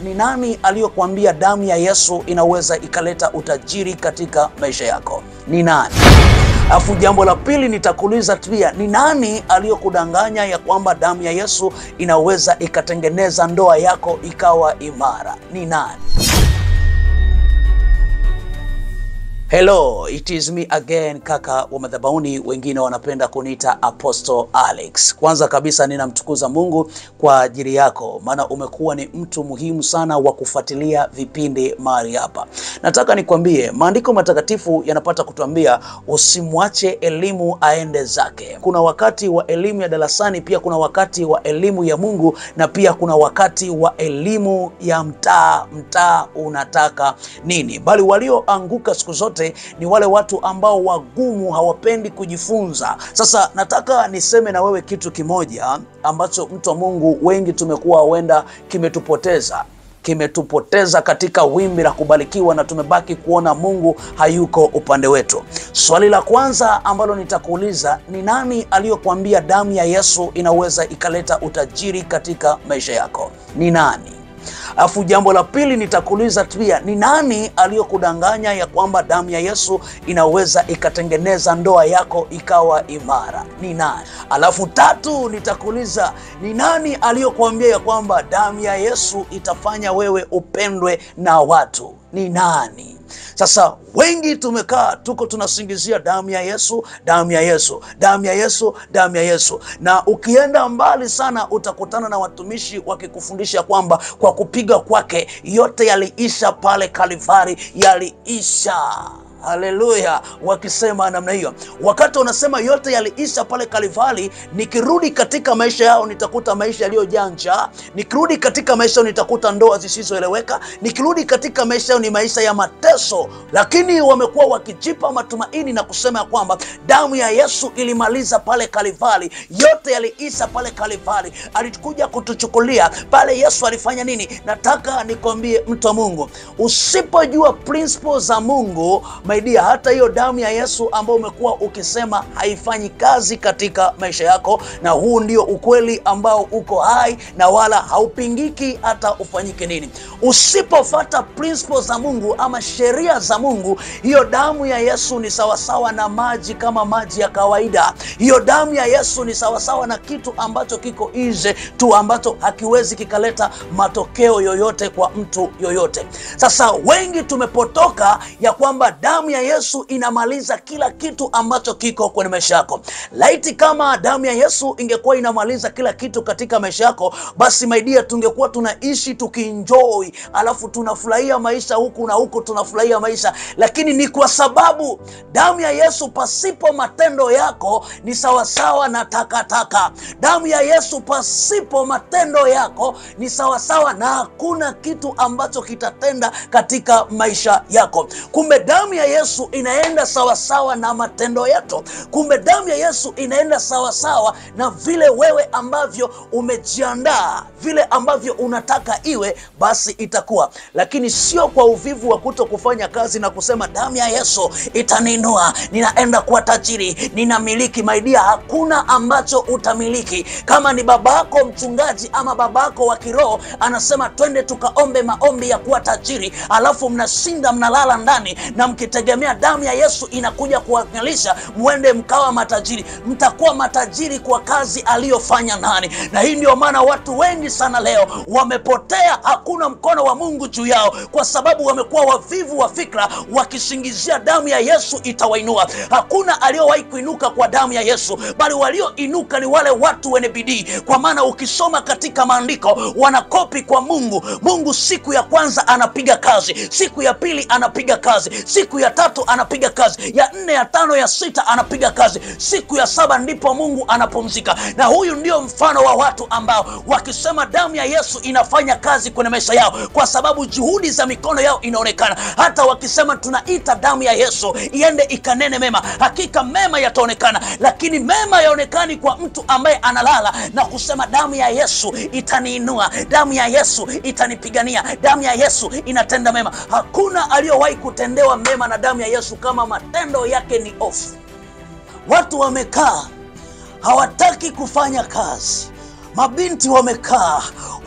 ni nani aliyokuambia damu ya Yesu inaweza ikaleta utajiri katika maisha yako? Ni nani? Afu jambo la pili nitakuuliza pia, ni nani aliyokudanganya ya kwamba damu ya Yesu inaweza ikatengeneza ndoa yako ikawa imara? Ni nani? Hello, it is me again, kaka wa madhabahuni, wengine wanapenda kuniita Apostle Alex. Kwanza kabisa ninamtukuza Mungu kwa ajili yako, maana umekuwa ni mtu muhimu sana wa kufuatilia vipindi mahali hapa. Nataka nikwambie, maandiko matakatifu yanapata kutuambia usimwache elimu aende zake. Kuna wakati wa elimu ya darasani, pia kuna wakati wa elimu ya Mungu, na pia kuna wakati wa elimu ya mtaa unataka nini. Bali walioanguka siku zote ni wale watu ambao wagumu, hawapendi kujifunza. Sasa nataka niseme na wewe kitu kimoja ambacho mtu wa Mungu wengi tumekuwa huenda kimetupoteza katika wimbi la kubarikiwa, na tumebaki kuona Mungu hayuko upande wetu. Swali la kwanza ambalo nitakuuliza, ni nani aliyokuambia damu ya Yesu inaweza ikaleta utajiri katika maisha yako? Ni nani? Afu jambo la pili nitakuuliza pia, ni nani aliyokudanganya ya kwamba damu ya Yesu inaweza ikatengeneza ndoa yako ikawa imara? Ni nani? Alafu tatu nitakuuliza, ni nani aliyokuambia ya kwamba damu ya Yesu itafanya wewe upendwe na watu? Ni nani? Sasa wengi tumekaa tunasingizia damu ya Yesu, damu ya Yesu, damu ya Yesu, damu ya Yesu. Na ukienda mbali sana utakutana na watumishi wakikufundisha kwamba kwa kupiga kwake yote yaliisha pale Kalvari, yaliisha. Haleluya, wakisema namna hiyo. Wakati unasema yote yaliisha pale Kalvari, nikirudi katika maisha yao nitakuta maisha yaliyojaa njaa, nikirudi katika maisha yao nitakuta ndoa zisizoeleweka, nikirudi katika maisha yao ni maisha ya mateso. Lakini wamekuwa wakijipa matumaini na kusema kwamba damu ya Yesu ilimaliza pale Kalvari, yote yaliisha pale Kalvari, alikuja kutuchukulia pale. Yesu alifanya nini? Nataka nikwambie mtu wa Mungu, usipojua principles za Mungu, maidia, hata hiyo damu ya Yesu ambayo umekuwa ukisema haifanyi kazi katika maisha yako, na huu ndio ukweli ambao uko hai na wala haupingiki hata ufanyike nini. Usipofuata principles za Mungu ama sheria za Mungu, hiyo damu ya Yesu ni sawasawa na maji, kama maji ya kawaida. Hiyo damu ya Yesu ni sawasawa na kitu ambacho kiko nje tu, ambacho hakiwezi kikaleta matokeo yoyote kwa mtu yoyote. Sasa wengi tumepotoka ya kwamba damu ya Yesu inamaliza kila kitu ambacho kiko kwenye maisha yako. Laiti kama damu ya Yesu ingekuwa inamaliza kila kitu katika maisha yako, basi maidia, tungekuwa tunaishi tukienjoy, alafu tunafurahia maisha huku na huku, tunafurahia maisha. Lakini ni kwa sababu damu ya Yesu pasipo matendo yako ni sawasawa na takataka. Damu ya Yesu pasipo matendo yako ni sawasawa na hakuna kitu ambacho kitatenda katika maisha yako. Kumbe damu ya Yesu inaenda sawasawa na matendo yetu. Kumbe damu ya Yesu inaenda sawasawa na vile wewe ambavyo umejiandaa, vile ambavyo unataka iwe, basi itakuwa. Lakini sio kwa uvivu wa kuto kufanya kazi na kusema damu ya Yesu itaninua, ninaenda kuwa tajiri, ninamiliki. Maidia, hakuna ambacho utamiliki. Kama ni babako mchungaji ama babako wa kiroho anasema twende tukaombe maombi ya kuwa tajiri, alafu mnashinda mnalala ndani na mkitegemea damu ya Yesu inakuja kuangalisha muende mkawa matajiri, mtakuwa matajiri kwa kazi aliyofanya nani? Na hii ndio maana watu wengi sana leo wamepotea, hakuna mkono wa Mungu juu yao, kwa sababu wamekuwa wavivu wa fikra, wakisingizia damu ya Yesu itawainua. Hakuna aliyowahi kuinuka kwa damu ya Yesu, bali walioinuka ni wale watu wenye bidii. Kwa maana ukisoma katika maandiko, wanakopi kwa Mungu. Mungu siku ya kwanza anapiga kazi, siku ya pili anapiga kazi, siku ya tatu anapiga kazi, ya 4, ya 5, ya 6 anapiga kazi, siku ya 7 ndipo Mungu anapumzika. Na huyu ndio mfano wa watu ambao wakisema damu ya Yesu inafanya kazi kwenye maisha yao, kwa sababu juhudi za mikono yao inaonekana. Hata wakisema tunaita damu ya Yesu iende ikanene mema, hakika mema yataonekana. Lakini mema yaonekani kwa mtu ambaye analala na kusema damu ya Yesu itaniinua, damu ya Yesu itanipigania, damu ya Yesu inatenda mema. Hakuna aliyowahi kutendewa mema na damu ya Yesu kama matendo yake ni ofu. Watu wamekaa hawataki kufanya kazi, mabinti wamekaa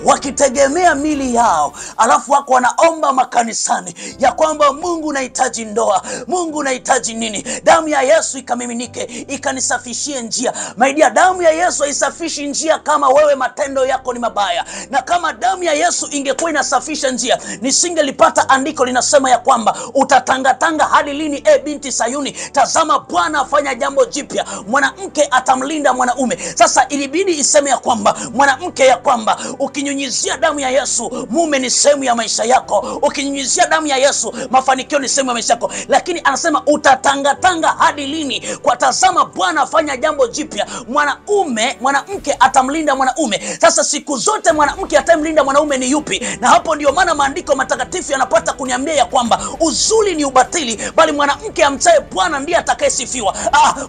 wakitegemea mili yao, alafu wako wanaomba makanisani ya kwamba Mungu nahitaji ndoa, Mungu nahitaji nini, damu ya Yesu ikamiminike ikanisafishie njia. Maidia, damu ya Yesu haisafishi njia kama wewe matendo yako ni mabaya. Na kama damu ya Yesu ingekuwa inasafisha njia, nisingelipata andiko linasema ya kwamba utatangatanga hadi lini binti Sayuni? Tazama Bwana afanya jambo jipya, mwanamke atamlinda mwanaume. Sasa ilibidi iseme ya kwamba mwanamke, ya kwamba ukinyunyizia damu ya Yesu, mume ni sehemu ya maisha yako. Ukinyunyizia damu ya Yesu, mafanikio ni sehemu ya maisha yako. Lakini anasema utatangatanga hadi lini? Kwa tazama Bwana afanya jambo jipya, mwanamke atamlinda mwanaume. Sasa siku zote mwanamke atamlinda mwanaume ni yupi? Na hapo ndio maana maandiko matakatifu yanapata kuniambia ya kwamba uzuri ni ubatili, bali mwanamke amchaye Bwana ndiye atakayesifiwa.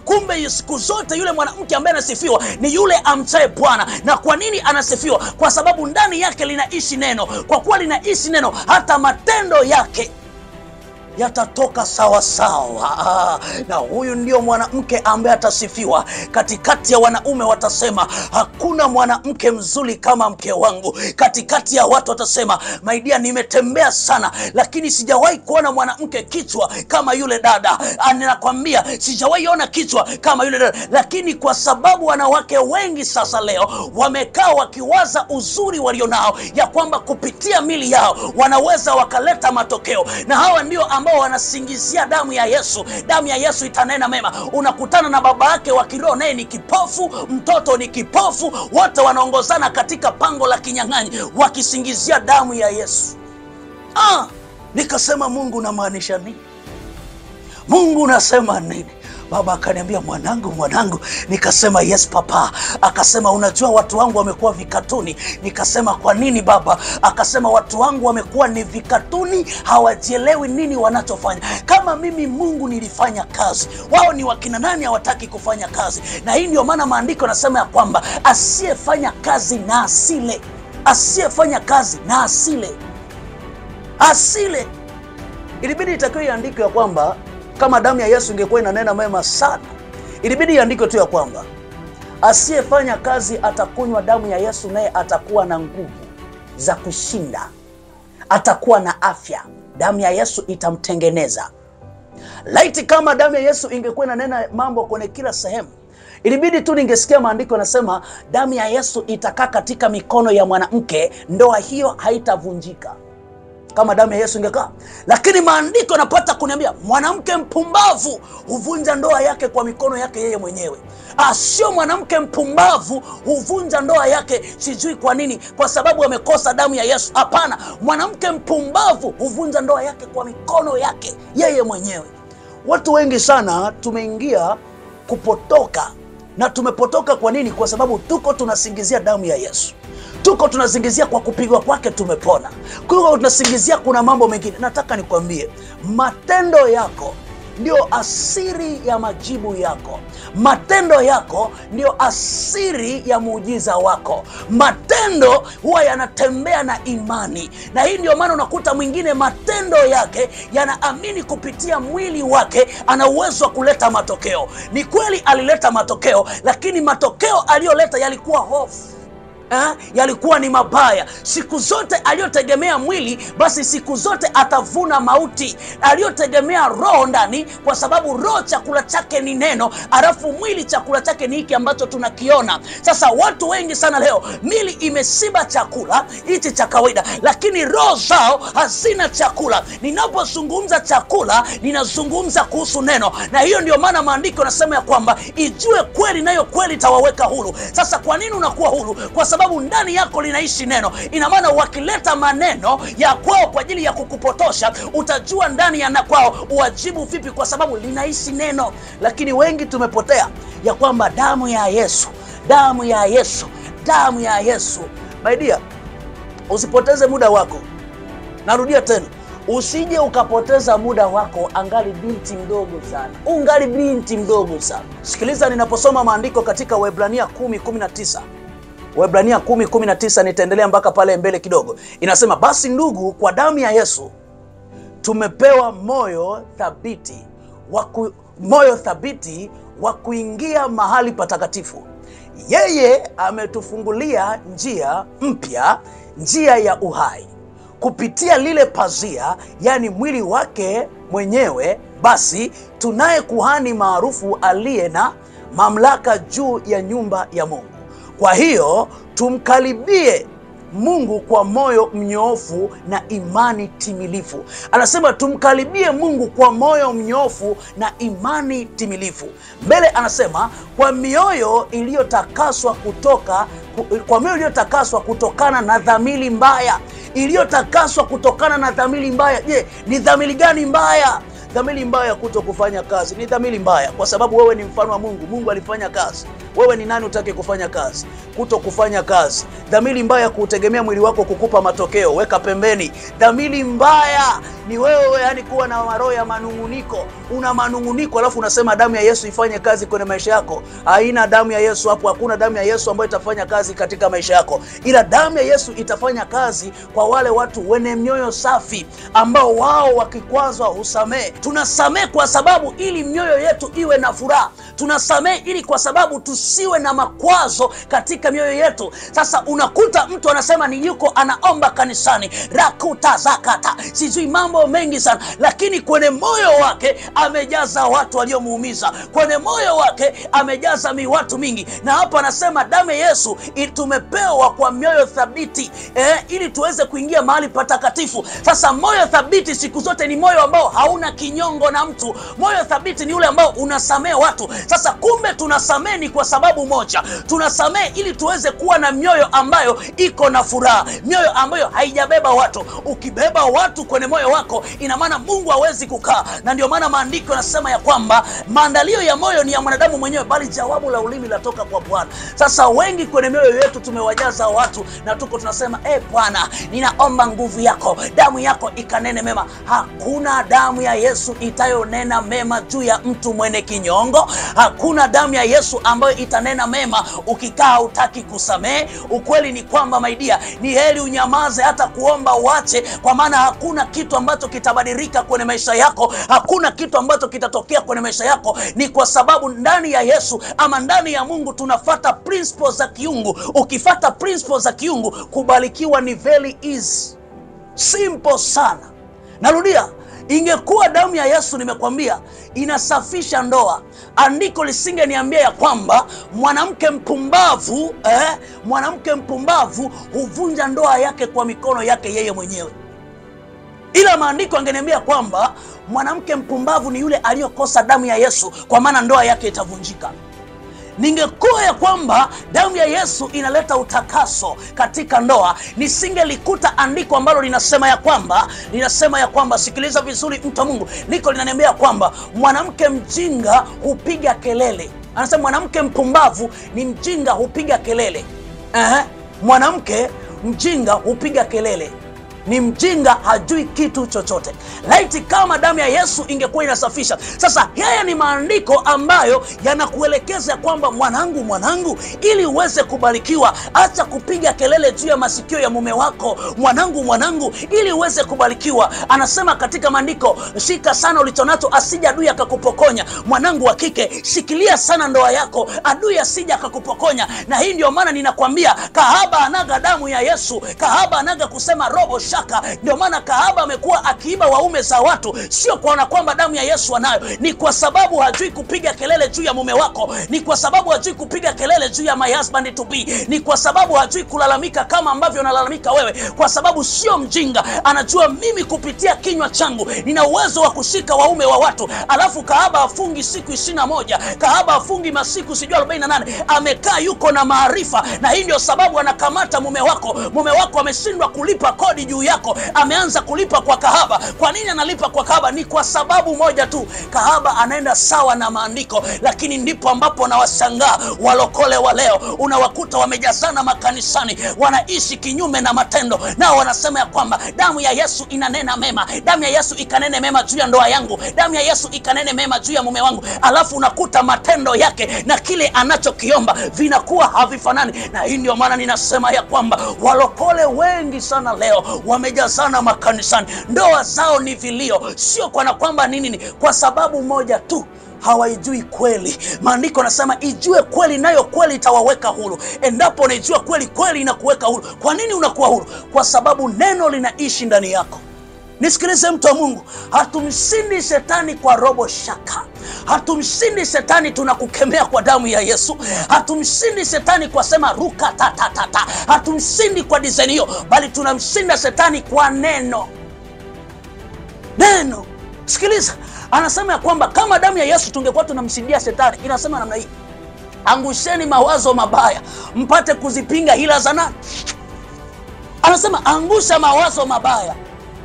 Kumbe siku zote yule mwanamke ambaye anasifiwa ni yule amchaye Bwana. Na kwa nini anasifiwa? Kwa sababu ndani yake linaishi neno. Kwa kuwa linaishi neno, hata matendo yake yatatoka sawa sawa. Na huyu ndio mwanamke ambaye atasifiwa. Katikati ya wanaume watasema hakuna mwanamke mzuri kama mke wangu. Katikati ya watu watasema, my dear, nimetembea sana lakini sijawahi kuona mwanamke kichwa kama yule dada. Ninakwambia sijawahi ona kichwa kama yule dada. Lakini kwa sababu wanawake wengi sasa leo wamekaa wakiwaza uzuri walionao, ya kwamba kupitia mili yao wanaweza wakaleta matokeo, na hawa ndio ambao wanasingizia damu ya Yesu. Damu ya Yesu itanena mema. Unakutana na baba yake wa kiroho, naye ni kipofu, mtoto ni kipofu, wote wanaongozana katika pango la kinyang'anyi wakisingizia damu ya Yesu. Nikasema, Mungu unamaanisha nini? Mungu unasema nini? Baba akaniambia, mwanangu. Nikasema, yes papa. Akasema, unajua watu wangu wamekuwa vikatuni. Nikasema, kwa nini baba? Akasema, watu wangu wamekuwa ni vikatuni, hawajielewi nini wanachofanya. Kama mimi Mungu nilifanya kazi, wao ni wakina nani hawataki kufanya kazi? Na hii ndio maana maandiko yanasema ya kwamba asiyefanya kazi na asile. Asiyefanya kazi na asile. Ilibidi itakiwa iandike ya kwamba kama damu ya Yesu ingekuwa inanena mema sana, ilibidi iandike tu ya kwamba asiyefanya kazi atakunywa damu ya Yesu, naye atakuwa na nguvu za kushinda, atakuwa na afya. Damu ya Yesu itamtengeneza. Laiti kama damu ya Yesu ingekuwa inanena mambo kwenye kila sehemu, ilibidi tu ningesikia maandiko yanasema damu ya Yesu itakaa katika mikono ya mwanamke, ndoa hiyo haitavunjika. Kama damu ya Yesu ingekaa. Lakini maandiko yanapata kuniambia mwanamke mpumbavu huvunja ndoa yake kwa mikono yake yeye mwenyewe. Sio mwanamke mpumbavu huvunja ndoa yake sijui kwa nini, kwa sababu amekosa damu ya Yesu. Hapana, mwanamke mpumbavu huvunja ndoa yake kwa mikono yake yeye mwenyewe. Watu wengi sana tumeingia kupotoka, na tumepotoka kwa nini? Kwa sababu tuko tunasingizia damu ya Yesu. Tuko tunasingizia kwa kupigwa kwake tumepona. Kwa hiyo tunasingizia kuna mambo mengine. Nataka nikwambie, matendo yako ndio asiri ya majibu yako. Matendo yako ndio asiri ya muujiza wako. Matendo huwa yanatembea na imani. Na hii ndio maana unakuta mwingine matendo yake yanaamini kupitia mwili wake ana uwezo wa kuleta matokeo. Ni kweli alileta matokeo, lakini matokeo aliyoleta yalikuwa hofu. Yalikuwa ni mabaya. Siku zote aliyotegemea mwili, basi siku zote atavuna mauti. Aliyotegemea roho ndani, kwa sababu roho chakula chake ni neno, alafu mwili chakula chake ni hiki ambacho tunakiona. Sasa watu wengi sana leo, mili imesiba chakula hichi cha kawaida, lakini roho zao hazina chakula. Ninapozungumza chakula, ninazungumza kuhusu neno. Na hiyo ndio maana maandiko yanasema ya kwamba ijue kweli, nayo kweli itawaweka huru. Sasa kwa nini unakuwa huru? Kwa sababu ndani yako linaishi neno. Ina maana wakileta maneno ya kwao kwa ajili ya kukupotosha, utajua ndani ya kwao uwajibu vipi, kwa sababu linaishi neno. Lakini wengi tumepotea ya kwamba damu ya Yesu, damu ya Yesu, damu ya Yesu. My dear, usipoteze muda wako. Narudia tena, usije ukapoteza muda wako angali binti mdogo sana. Ungali binti mdogo sana. Sikiliza ninaposoma maandiko katika Waebrania 10:19. Waebrania 10:19, nitaendelea mpaka pale mbele kidogo. Inasema, basi ndugu, kwa damu ya Yesu tumepewa moyo thabiti wa kuingia mahali patakatifu, Yeye ametufungulia njia mpya, njia ya uhai kupitia lile pazia, yani mwili wake mwenyewe. Basi tunaye kuhani maarufu aliye na mamlaka juu ya nyumba ya Mungu. Kwa hiyo tumkaribie Mungu kwa moyo mnyoofu na imani timilifu. Anasema tumkaribie Mungu kwa moyo mnyoofu na imani timilifu. Mbele anasema kwa mioyo iliyotakaswa kutokana na dhamiri mbaya. Iliyotakaswa kutokana na dhamiri mbaya. Je, ni dhamiri gani mbaya? Dhamiri mbaya kuto kufanya kazi ni dhamiri mbaya, kwa sababu wewe ni mfano wa Mungu. Mungu alifanya kazi. Wewe ni nani utake kufanya kazi? Kuto kufanya kazi. Dhamiri mbaya kutegemea mwili wako kukupa matokeo, weka pembeni. Dhamiri mbaya ni wewe yani kuwa na roho ya manunguniko. Una manunguniko alafu unasema damu ya Yesu ifanye kazi kwenye maisha yako. Haina damu ya Yesu hapo. Hakuna damu ya Yesu ambayo itafanya kazi katika maisha yako, ila damu ya Yesu itafanya kazi kwa wale watu wenye mioyo safi, ambao wao wakikwazwa husamehe. Tunasamehe kwa sababu ili mioyo yetu iwe na furaha. Tunasamehe ili kwa sababu tusiwe na makwazo katika mioyo yetu. Sasa unakuta mtu anasema ni yuko anaomba kanisani, rakuta zakata, sijui mambo mengi sana, lakini kwenye moyo wake amejaza watu waliomuumiza. Kwenye moyo wake amejaza watu mingi. Na hapa anasema damu ya Yesu tumepewa kwa mioyo thabiti, ili tuweze kuingia mahali patakatifu. Sasa moyo thabiti siku zote ni moyo ambao hauna kinyongo na mtu. Moyo thabiti ni ule ambao unasamehe watu. Sasa kumbe tunasamehe ni kwa sababu moja. Tunasamehe ili tuweze kuwa na mioyo ambayo iko na furaha, mioyo ambayo haijabeba watu. Ukibeba watu kwenye moyo wako, ina maana Mungu hawezi kukaa. Na ndio maana maandiko yanasema ya kwamba maandalio ya moyo ni ya mwanadamu mwenyewe, bali jawabu la ulimi latoka kwa Bwana. Sasa wengi kwenye mioyo yetu tumewajaza watu, na tuko tunasema Bwana, ninaomba nguvu yako, damu yako ikanene mema. Hakuna damu ya Yesu itayonena mema juu ya mtu mwenye kinyongo. Hakuna damu ya Yesu ambayo itanena mema ukikaa hutaki kusamehe. Ukweli ni kwamba maidia, ni heri unyamaze hata kuomba uache, kwa maana hakuna kitu ambacho kitabadilika kwenye maisha yako. Hakuna kitu ambacho kitatokea kwenye maisha yako. Ni kwa sababu ndani ya Yesu ama ndani ya Mungu tunafuata principles za kiungu. Ukifuata principles za kiungu, kubarikiwa ni very easy, simple sana. Narudia, ingekuwa damu ya Yesu nimekwambia inasafisha ndoa, andiko lisingeniambia ya kwamba mwanamke mpumbavu huvunja ndoa yake kwa mikono yake yeye mwenyewe. Ila maandiko angeniambia kwamba mwanamke mpumbavu ni yule aliyokosa damu ya Yesu, kwa maana ndoa yake itavunjika. Ningekuwa ya kwamba damu ya Yesu inaleta utakaso katika ndoa, nisingelikuta andiko ambalo linasema ya kwamba sikiliza vizuri mtu wa Mungu, liko linaniambia kwamba mwanamke mjinga hupiga kelele. Anasema mwanamke mpumbavu ni mjinga hupiga kelele. Mwanamke mjinga hupiga kelele, ni mjinga, hajui kitu chochote. Laiti kama damu ya Yesu ingekuwa inasafisha. Sasa haya ni maandiko ambayo yanakuelekeza kwamba mwanangu, ili uweze kubarikiwa, acha kupiga kelele juu ya masikio ya mume wako. Mwanangu, ili uweze kubarikiwa, anasema katika maandiko, shika sana ulichonacho asije adui akakupokonya. Mwanangu wa kike, shikilia sana ndoa yako, adui asije akakupokonya. Na hii ndio maana ninakwambia, kahaba anaga damu ya Yesu, kahaba anaga kusema robo shaka. Ndio maana kahaba amekuwa akiiba waume za watu, sio kuona kwamba damu ya Yesu anayo. Ni kwa sababu hajui kupiga kelele juu ya mume wako. Ni kwa sababu hajui kupiga kelele juu ya my husband to be. Ni kwa sababu hajui kulalamika kama ambavyo unalalamika wewe. Kwa sababu sio mjinga, anajua mimi kupitia kinywa changu nina uwezo wa kushika waume wa watu. Alafu kahaba afungi siku 21, kahaba afungi masiku sijui 48. Amekaa yuko na maarifa, na hii ndio sababu anakamata mume wako. Mume wako ameshindwa kulipa kodi juu yako, ameanza kulipa kwa kahaba. Kwa nini analipa kwa kahaba? Ni kwa sababu moja tu, kahaba anaenda sawa na maandiko. Lakini ndipo ambapo nawashangaa walokole wa leo, unawakuta wamejazana makanisani, wanaishi kinyume na matendo, nao wanasema ya kwamba damu ya Yesu inanena mema, damu ya Yesu ikanene mema juu ya ndoa yangu, damu ya Yesu ikanene mema juu ya mume wangu. Alafu unakuta matendo yake na kile anachokiomba vinakuwa havifanani. Na hii ndio maana ninasema ya kwamba walokole wengi sana leo wamejazana makanisani, ndoa zao ni vilio, sio kwa kwamba nini, kwa sababu moja tu, hawaijui kweli. Maandiko nasema ijue kweli, nayo kweli itawaweka huru. Endapo unaijua kweli, kweli inakuweka huru. Kwa nini unakuwa huru? Kwa sababu neno linaishi ndani yako. Nisikilize mtu wa Mungu, hatumshindi shetani kwa robo shaka. Hatumshindi shetani tunakukemea kwa damu ya Yesu. Hatumshindi shetani kwa sema ruka ta ta ta ta. Hatumshindi kwa design hiyo, bali tunamshinda shetani kwa neno. Neno. Sikiliza, anasema ya kwamba kama damu ya Yesu tungekuwa tunamshindia shetani, inasema namna hii: angusheni mawazo mabaya mpate kuzipinga hila za nani? Anasema angusha mawazo mabaya.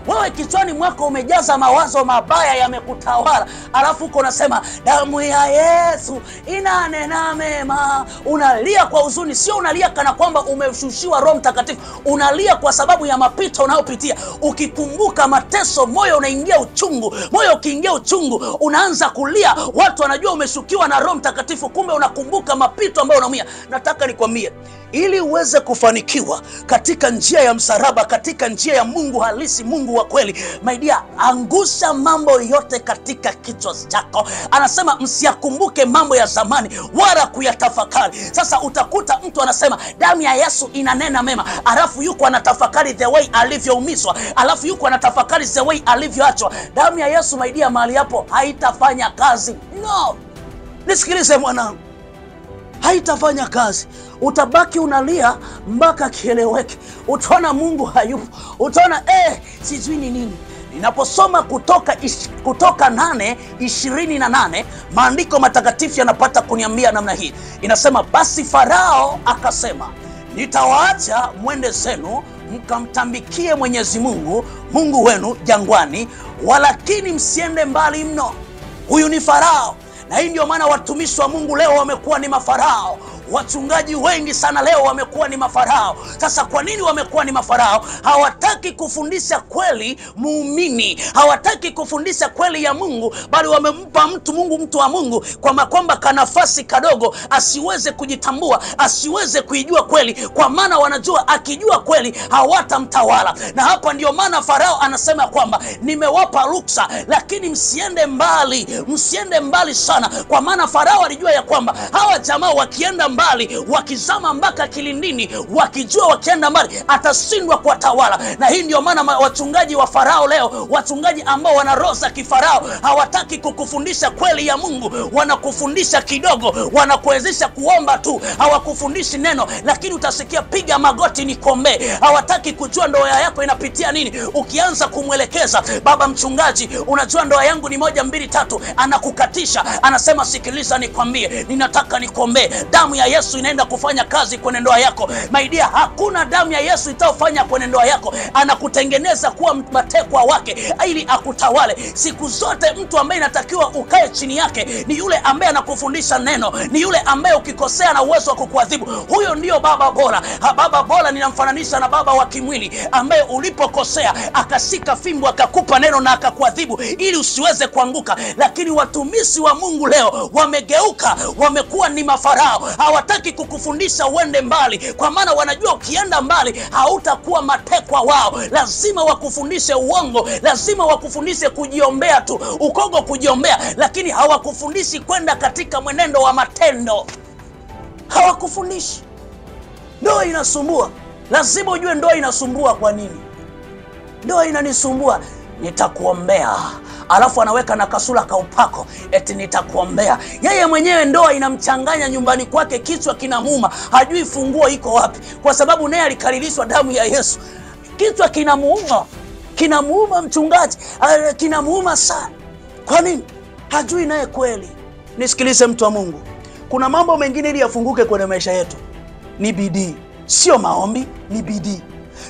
Wewe kichwani mwako umejaza mawazo mabaya yamekutawala, alafu uko unasema damu ya Yesu inanena mema. Unalia kwa huzuni, sio unalia kana kwamba umeshushiwa Roho Mtakatifu. Unalia kwa sababu ya mapito unayopitia. Ukikumbuka mateso, moyo unaingia uchungu. Moyo ukiingia uchungu, unaanza kulia. Watu wanajua umeshukiwa na Roho Mtakatifu, kumbe unakumbuka mapito ambayo unaumia. Nataka nikwambie, ili uweze kufanikiwa katika njia ya msalaba, katika njia ya Mungu halisi, Mungu wa kweli, my dear, angusha mambo yote katika kichwa chako. Anasema msiyakumbuke mambo ya zamani wala kuyatafakari. Sasa utakuta mtu anasema damu ya Yesu inanena mema, alafu yuko anatafakari the way alivyoumizwa, alafu yuko anatafakari the way alivyoachwa. Damu ya Yesu, my dear, mahali hapo haitafanya kazi. No. Nisikilize mwanangu, haitafanya kazi. Utabaki unalia mpaka kieleweke. Utaona Mungu hayupo. Utaona sijui ni nini. Ninaposoma Kutoka 8:28, maandiko matakatifu yanapata kuniambia namna hii. Inasema basi Farao akasema, nitawaacha mwende zenu mkamtambikie Mwenyezi Mungu, Mungu wenu jangwani, walakini msiende mbali mno. Huyu ni Farao. Na hii ndio maana watumishi wa Mungu leo wamekuwa ni mafarao. Wachungaji wengi sana leo wamekuwa ni mafarao. Sasa kwa nini wamekuwa ni mafarao? Hawataki kufundisha kweli muumini. Hawataki kufundisha kweli ya Mungu, bali wamempa mtu wa Mungu kwa kwamba kanafasi kadogo asiweze kujitambua, asiweze kuijua kweli, kwa maana wanajua akijua kweli hawatamtawala. Na hapa ndio maana Farao anasema kwamba nimewapa ruksa, lakini msiende mbali sana, kwa maana Farao alijua ya kwamba hawa jamaa wakienda mbali, wakizama mpaka kilindini, wakijua wakienda mbali atashindwa kuwatawala. Na hii ndio maana wachungaji wa Farao leo, wachungaji ambao wana roho za kifarao, hawataki kukufundisha kweli ya Mungu. Wanakufundisha kidogo, wanakuwezesha kuomba tu, hawakufundishi neno. Lakini utasikia piga magoti nikuombee. Hawataki kujua ndoa yako inapitia nini. Ukianza kumwelekeza, baba mchungaji, unajua ndoa yangu ni 1 2 3, anakukatisha. Anasema sikiliza nikwambie, ninataka nikuombee. Damu ya Yesu inaenda kufanya kazi kwenye ndoa yako. My dear, hakuna damu ya Yesu itafanya kwenye ndoa yako. Anakutengeneza kuwa matekwa wake ili akutawale. Siku zote mtu ambaye inatakiwa ukae chini yake ni yule ambaye anakufundisha neno, ni yule ambaye ukikosea na uwezo wa kukuadhibu. Huyo ndio baba bora. Baba bora ninamfananisha na baba wa kimwili ambaye ulipokosea akashika fimbo akakupa neno na akakuadhibu ili usiweze kuanguka. Lakini watumishi wa Mungu leo wamegeuka, wamekuwa ni mafarao. Hawataki kukufundisha uende mbali, kwa maana wanajua ukienda mbali hautakuwa matekwa wao. Lazima wakufundishe uongo, lazima wakufundishe kujiombea tu, ukogo kujiombea, lakini hawakufundishi kwenda katika mwenendo wa matendo. Hawakufundishi. Ndoa inasumbua. Lazima ujue ndoa inasumbua. Kwa nini? Ndoa inanisumbua, nitakuombea. Alafu anaweka na kasula kaupako, eti nitakuombea. Yeye mwenyewe ndoa inamchanganya nyumbani kwake, kichwa kinamuuma, hajui funguo iko wapi, kwa sababu naye alikarilishwa damu ya Yesu. Kichwa kinamuuma mchungaji, kinamuuma sana. Kwa nini? Hajui naye kweli. Nisikilize mtu wa Mungu, kuna mambo mengine ili yafunguke kwenye maisha yetu ni bidii, sio maombi, ni bidii.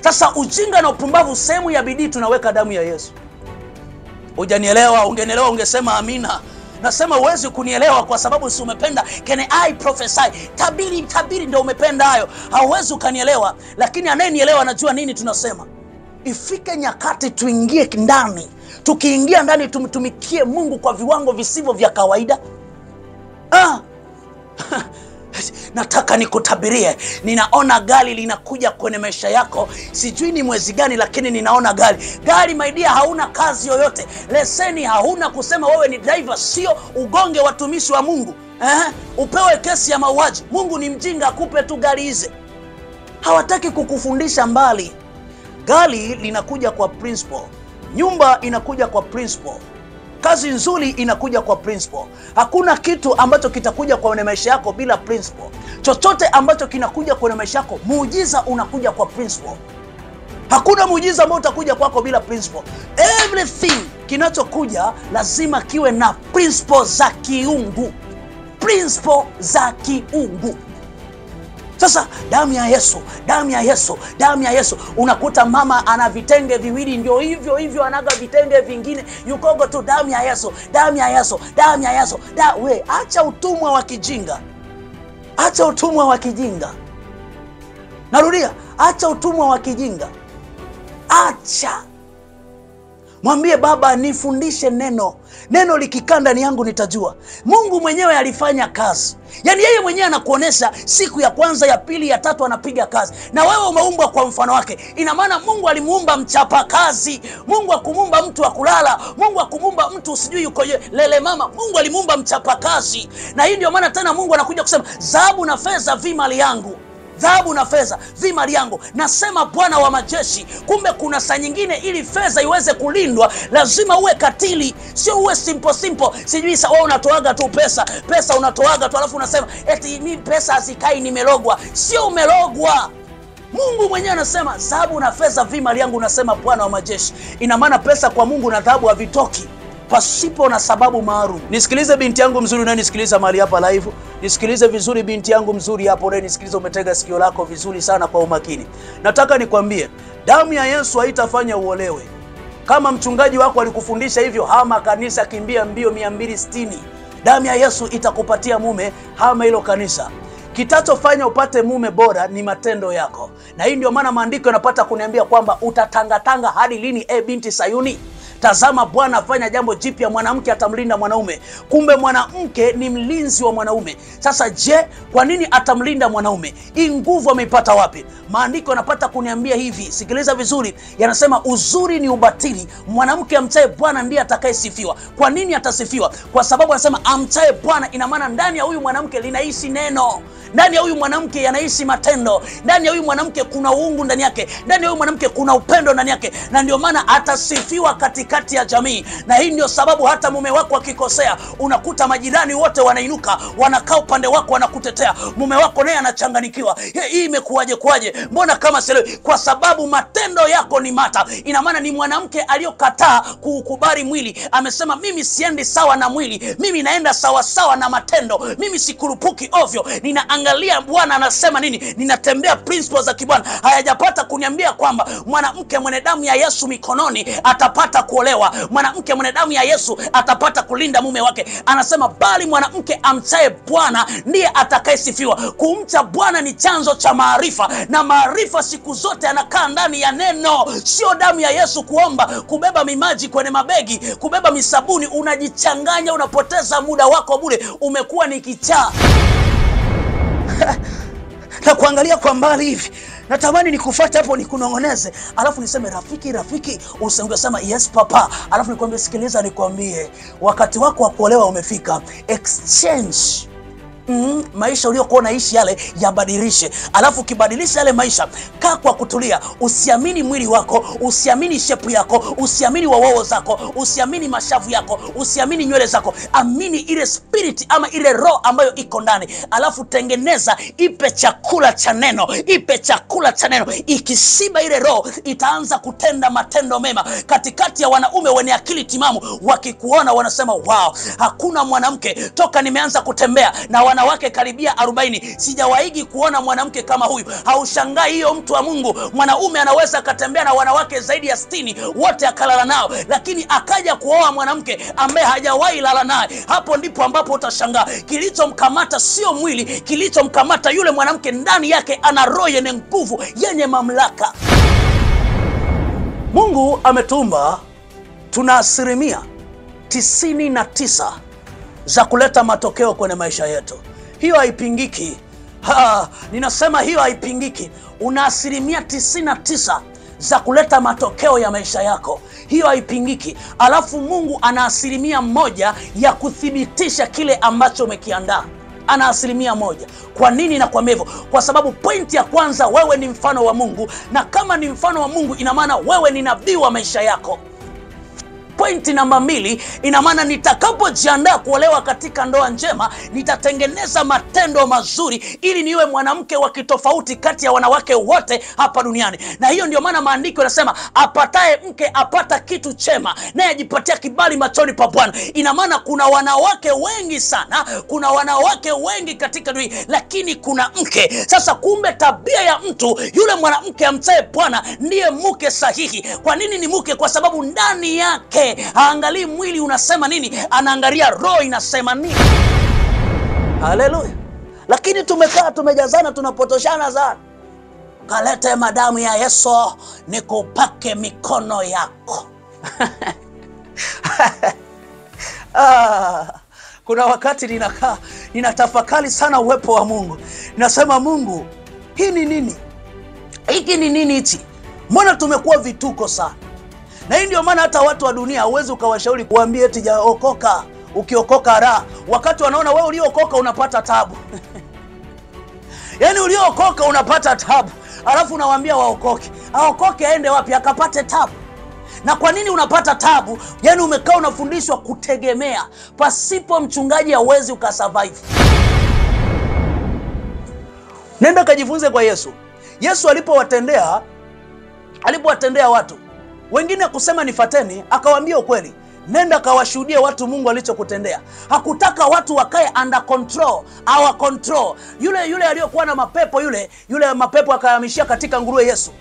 Sasa ujinga na upumbavu, sehemu ya bidii tunaweka damu ya Yesu. Hujanielewa? Ungenielewa ungesema amina. Nasema uwezi kunielewa kwa sababu si umependa can I prophesy, tabiri ndio umependa hayo. Hauwezi ukanielewa, lakini anayenielewa anajua nini tunasema. Ifike nyakati tuingie ndani. Tukiingia ndani tumtumikie Mungu kwa viwango visivyo vya kawaida. Nataka nikutabirie, ninaona gari linakuja kwenye maisha yako. Sijui ni mwezi gani, lakini ninaona gari. My dear, hauna kazi yoyote, leseni hauna, kusema wewe ni driver sio ugonge watumishi wa Mungu. Upewe kesi ya mauaji. Mungu ni mjinga akupe tu gari hizi. Hawataki kukufundisha mbali. Gari linakuja kwa principle, nyumba inakuja kwa principle, kazi nzuri inakuja kwa principle. Hakuna kitu ambacho kitakuja kwenye maisha yako bila principle. Chochote ambacho kinakuja kwenye maisha yako, muujiza unakuja kwa principle. Hakuna muujiza ambao utakuja kwako bila principle. Everything kinachokuja lazima kiwe na principle za kiungu. Principle za kiungu. Sasa damu ya Yesu, damu ya Yesu, damu ya Yesu. Unakuta mama ana vitenge viwili, ndio hivyo anaga vitenge vingine. Yukogo tu damu ya Yesu, damu ya Yesu, damu ya Yesu. We, acha utumwa wa kijinga. Acha utumwa wa kijinga. Narudia, acha utumwa wa kijinga. Acha. Mwambie Baba, nifundishe neno. Neno likikaa ndani yangu nitajua. Mungu mwenyewe alifanya kazi. Yaani yeye mwenyewe anakuonesha siku ya kwanza, ya pili, ya tatu anapiga kazi. Na wewe umeumbwa kwa mfano wake. Ina maana Mungu alimuumba mchapa kazi. Mungu akumuumba mtu wa kulala. Mungu akumuumba mtu usijui yuko lele mama. Mungu alimuumba mchapa kazi. Na hii ndio maana tena Mungu anakuja kusema, dhahabu na fedha vi mali yangu. Dhahabu na fedha vi mali yangu, nasema Bwana wa majeshi. Kumbe kuna saa nyingine ili fedha iweze kulindwa lazima uwe katili, sio uwe simple. Sijui wewe unatoaga tu pesa unatoaga tu alafu unasema eti mimi pesa hazikai, nimelogwa. Sio umelogwa. Mungu mwenyewe anasema dhahabu na fedha vi mali yangu, nasema Bwana wa majeshi. Ina maana pesa kwa Mungu na dhahabu havitoki pasipo na sababu maalum. Nisikilize binti yangu mzuri unayenisikiliza mahali hapa live. Nisikilize vizuri binti yangu mzuri hapo unayenisikiliza, umetega sikio lako vizuri sana kwa umakini. Nataka nikwambie, damu ya Yesu haitafanya uolewe. Kama mchungaji wako alikufundisha hivyo, hama kanisa, kimbia mbio 260. Damu ya Yesu itakupatia mume, hama hilo kanisa. Kitachofanya upate mume bora ni matendo yako. Na hii ndio maana maandiko yanapata kuniambia kwamba utatangatanga hadi lini, binti Sayuni? Tazama Bwana afanya jambo jipya, mwanamke atamlinda mwanaume. Kumbe mwanamke ni mlinzi wa mwanaume. Sasa je, kwa nini atamlinda mwanaume? Hii nguvu ameipata wapi? Maandiko yanapata kuniambia hivi, sikiliza vizuri. Yanasema uzuri ni ubatili, mwanamke amchaye Bwana ndiye atakayesifiwa. Kwa nini atasifiwa? Kwa sababu anasema amchaye Bwana. Ina maana ndani ya huyu mwanamke linaishi neno. Ndani ya huyu mwanamke yanaishi matendo. Ndani ya huyu mwanamke kuna uungu ndani yake. Ndani ya huyu mwanamke kuna upendo ndani yake. Na ndio maana atasifiwa katikati ya jamii. Na hii ndio sababu hata mume wako akikosea, unakuta majirani wote wanainuka, wanakaa upande wako, wanakutetea. Mume wako naye anachanganikiwa. Hii imekuaje kwaje? Mbona kama sielewi? Kwa sababu matendo yako ni mata. Ina maana ni mwanamke aliyokataa kuukubali mwili. Amesema mimi siendi sawa na mwili. Mimi naenda sawa sawa na matendo. Mimi sikurupuki ovyo. Ninaangalia Bwana anasema nini. Ninatembea principles za kibwana. Hayajapata kuniambia kwamba mwanamke mwenye damu ya Yesu mikononi atapata kuolewa. Mwanamke mwenye damu ya Yesu atapata kulinda mume wake. Anasema bali mwanamke amchaye Bwana ndiye atakayesifiwa. Kumcha Bwana ni chanzo cha maarifa, na maarifa siku zote anakaa ndani ya neno. Sio damu ya Yesu kuomba, kubeba mimaji kwenye mabegi, kubeba misabuni. Unajichanganya, unapoteza muda wako bure. Umekuwa ni kichaa. Na kuangalia kwa mbali hivi, natamani nikufuate hapo nikunongoneze, alafu niseme rafiki, usingesema yes papa, alafu nikwambie sikiliza nikwambie, wakati wako wa kuolewa umefika. Exchange maisha uliokuwa unaishi yale yabadilishe. Alafu kibadilisha yale maisha, kaa kwa kutulia. Usiamini mwili wako, usiamini shepu yako, usiamini wawao zako, usiamini mashavu yako, usiamini nywele zako. Amini ile spirit ama ile roho ambayo iko ndani. Alafu tengeneza, ipe chakula cha neno, ipe chakula cha neno. Ikisiba ile roho, itaanza kutenda matendo mema. Katikati ya wanaume wenye akili timamu, wakikuona wanasema wow, hakuna mwanamke toka nimeanza kutembea na wanawake karibia 40 sijawahi kuona mwanamke kama huyu. Haushangai hiyo, mtu wa Mungu. Mwanaume anaweza akatembea na wanawake zaidi ya 60 wote akalala nao, lakini akaja kuoa mwanamke ambaye hajawahi lala naye. Hapo ndipo ambapo utashangaa. Kilichomkamata sio mwili, kilichomkamata yule mwanamke ndani yake ana roho yenye nguvu, yenye mamlaka. Mungu ametumba tuna 99% za kuleta matokeo kwenye maisha yetu. Hiyo haipingiki. Ninasema hiyo haipingiki. Una asilimia 99 za kuleta matokeo ya maisha yako. Hiyo haipingiki. Alafu Mungu ana asilimia 1 ya kuthibitisha kile ambacho umekiandaa. Ana asilimia 1. Kwa nini nakwambia hivyo? Kwa sababu pointi ya kwanza, wewe ni mfano wa Mungu, na kama ni mfano wa Mungu ina maana wewe ni nabii wa maisha yako. Pointi namba 2, ina maana nitakapojiandaa kuolewa katika ndoa njema, nitatengeneza matendo mazuri ili niwe mwanamke wa kitofauti kati ya wanawake wote hapa duniani. Na hiyo ndio maana maandiko yanasema apataye mke apata kitu chema, naye ajipatia kibali machoni pa Bwana. Ina maana kuna wanawake wengi sana, kuna wanawake wengi katika dunia, lakini kuna mke. Sasa kumbe tabia ya mtu yule mwanamke amchaye Bwana ndiye mke sahihi. Kwa nini ni mke? Kwa sababu ndani yake haangalii mwili unasema nini, anaangalia roho inasema nini. Haleluya. Lakini tumekaa tumejazana, tunapotoshana sana. Kalete madamu ya Yesu nikupake mikono yako. Kuna wakati ninakaa ninatafakari sana uwepo wa Mungu. Ninasema, Mungu, hii ni nini? Hiki ni nini hichi? Mbona tumekuwa vituko sana? Na hii ndio maana hata watu wa dunia huwezi ukawashauri kuambia eti okoka, ukiokoka raha, wakati wanaona wewe uliokoka unapata tabu. Yaani uliokoka unapata tabu, alafu unawaambia waokoke. Aokoke aende wapi? Akapate tabu. Na kwa nini unapata tabu? Yaani umekaa unafundishwa kutegemea. Pasipo mchungaji hauwezi ukasurvive. Nenda kajifunze kwa Yesu. Yesu alipowatendea watu wengine kusema nifateni, akawaambia ukweli. Nenda kawashuhudie watu Mungu alichokutendea. Hakutaka watu wakae under control, our control. Yule aliyokuwa na mapepo yule mapepo akahamishia katika nguruwe Yesu.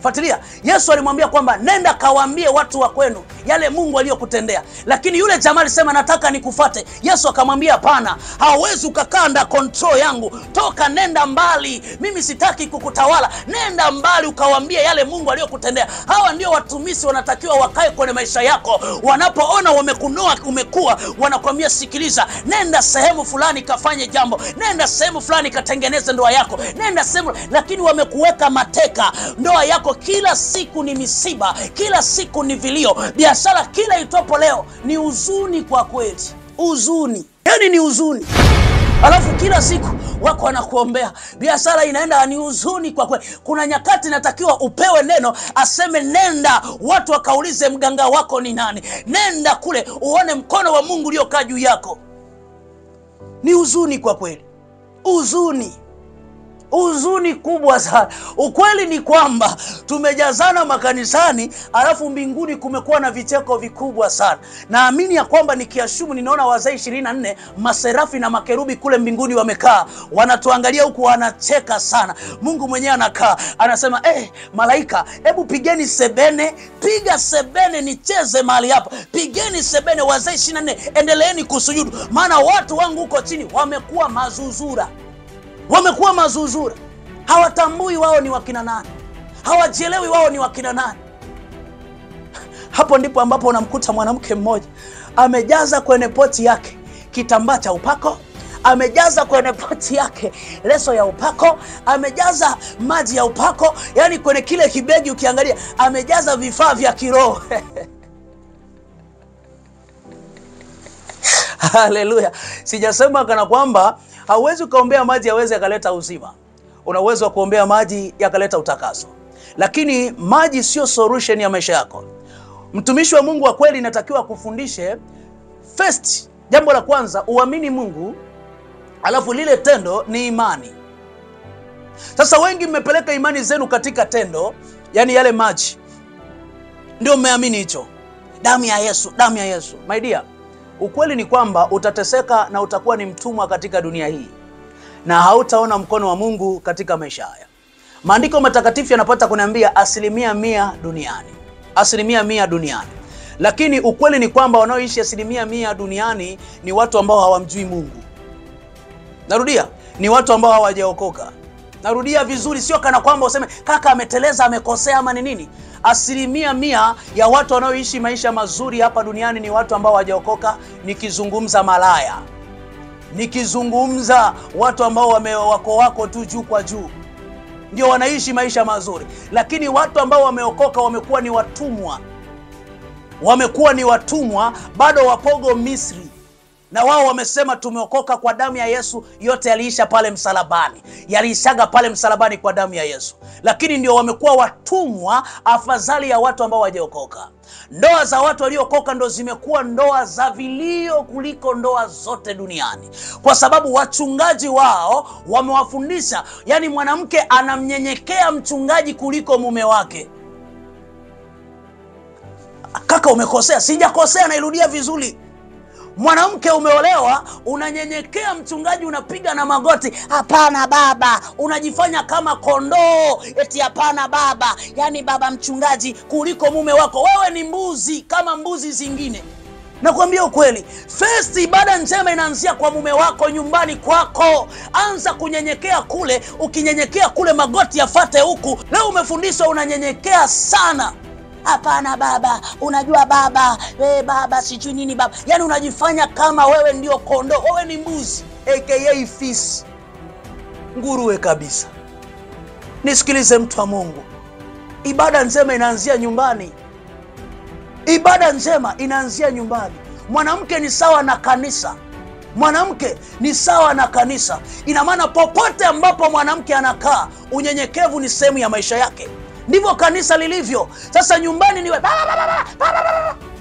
Fuatilia. Yesu alimwambia kwamba nenda kawaambie watu wa kwenu yale Mungu aliyokutendea. Lakini yule jamaa alisema nataka nikufuate. Yesu akamwambia hapana, hauwezi ukakaa under control yangu. Toka, nenda mbali. Mimi sitaki kukutawala. Nenda mbali ukawaambie yale Mungu aliyokutendea. Hawa ndio watumishi wanatakiwa wakae kwenye maisha yako. Wanapoona wamekunoa umekuwa, wanakuambia sikiliza, nenda sehemu fulani kafanye jambo. Nenda sehemu fulani katengeneze ndoa yako. Nenda sehemu, lakini wamekuweka mateka. Ndoa yako kila siku ni misiba, kila siku ni vilio, biashara kila itopo leo ni huzuni. Kwa kweli huzuni, yaani ni huzuni. Alafu kila siku wako wanakuombea, biashara inaenda, ni huzuni kwa kweli. Kuna nyakati natakiwa upewe neno, aseme nenda, watu wakaulize mganga wako ni nani. Nenda kule uone mkono wa Mungu uliokaa juu yako. Ni huzuni kwa kweli, huzuni kubwa sana. Ukweli ni kwamba tumejazana makanisani, alafu mbinguni kumekuwa na vicheko vikubwa sana. Naamini ya kwamba nikiashumu, ninaona wazee 24 maserafi na makerubi kule mbinguni wamekaa, wanatuangalia huku wanacheka sana. Mungu mwenyewe anakaa anasema, malaika, hebu pigeni sebene, piga sebene nicheze mahali hapa. Pigeni sebene wazee 24, endeleeni kusujudu, maana watu wangu huko chini wamekuwa mazuzura. Hawatambui wao ni wakina nani. Hawajielewi wao ni wakina nani. Hapo ndipo ambapo unamkuta mwanamke mmoja amejaza kwenye poti yake kitambaa cha upako, amejaza kwenye poti yake leso ya upako, amejaza maji ya upako. Yaani kwenye kile kibegi ukiangalia amejaza vifaa vya kiroho. Haleluya. Sijasema kana kwamba hauwezi kuombea maji yaweze yakaleta uzima. Una uwezo wa kuombea maji yakaleta utakaso. Lakini maji sio solution ya maisha yako. Mtumishi wa Mungu wa kweli inatakiwa kufundishe first, jambo la kwanza uamini Mungu, alafu lile tendo ni imani. Sasa wengi mmepeleka imani zenu katika tendo, yani yale maji ndio mmeamini hicho. Damu ya Yesu, damu ya Yesu. My dear, ukweli ni kwamba utateseka na utakuwa ni mtumwa katika dunia hii, na hautaona mkono wa Mungu katika maisha haya. Maandiko matakatifu yanapata kuniambia 100% duniani. 100% duniani. Lakini ukweli ni kwamba wanaoishi 100% duniani ni watu ambao hawamjui Mungu. Narudia, ni watu ambao hawajaokoka. Narudia vizuri, sio kana kwamba useme kaka ameteleza, amekosea ama ni nini. 100% ya watu wanaoishi maisha mazuri hapa duniani ni watu ambao hawajaokoka. Nikizungumza malaya, Nikizungumza watu ambao wako tu juu kwa juu ndio wanaishi maisha mazuri, lakini watu ambao wameokoka wamekuwa ni watumwa, bado wapogo Misri. Na wao wamesema tumeokoka kwa damu ya Yesu, yote yaliisha pale msalabani. Yaliishaga pale msalabani kwa damu ya Yesu. Lakini ndio wamekuwa watumwa afadhali ya watu ambao hawajaokoka. Ndoa za watu waliokoka ndo zimekuwa ndoa za vilio kuliko ndoa zote duniani. Kwa sababu wachungaji wao wamewafundisha, yani mwanamke anamnyenyekea mchungaji kuliko mume wake. Kaka umekosea. Sijakosea, nairudia vizuri. Mwanamke umeolewa, unanyenyekea mchungaji, unapiga na magoti, hapana baba, unajifanya kama kondoo, eti hapana baba, yani baba mchungaji, kuliko mume wako. Wewe ni mbuzi kama mbuzi zingine. Nakwambia ukweli, first ibada njema inaanzia kwa mume wako, nyumbani kwako. Anza kunyenyekea kule, ukinyenyekea kule magoti yafate huku. Leo umefundishwa unanyenyekea sana. Hapana baba, unajua baba, baba sijui nini baba. Yani unajifanya kama wewe ndio kondoo, wewe ni mbuzi aka fisi, nguruwe kabisa. Nisikilize mtu wa Mungu, ibada njema inaanzia nyumbani. Ibada njema inaanzia nyumbani. Mwanamke ni sawa na kanisa. Mwanamke ni sawa na kanisa. Ina maana popote ambapo mwanamke anakaa, unyenyekevu ni sehemu ya maisha yake. Ndivyo kanisa lilivyo. Sasa nyumbani niwe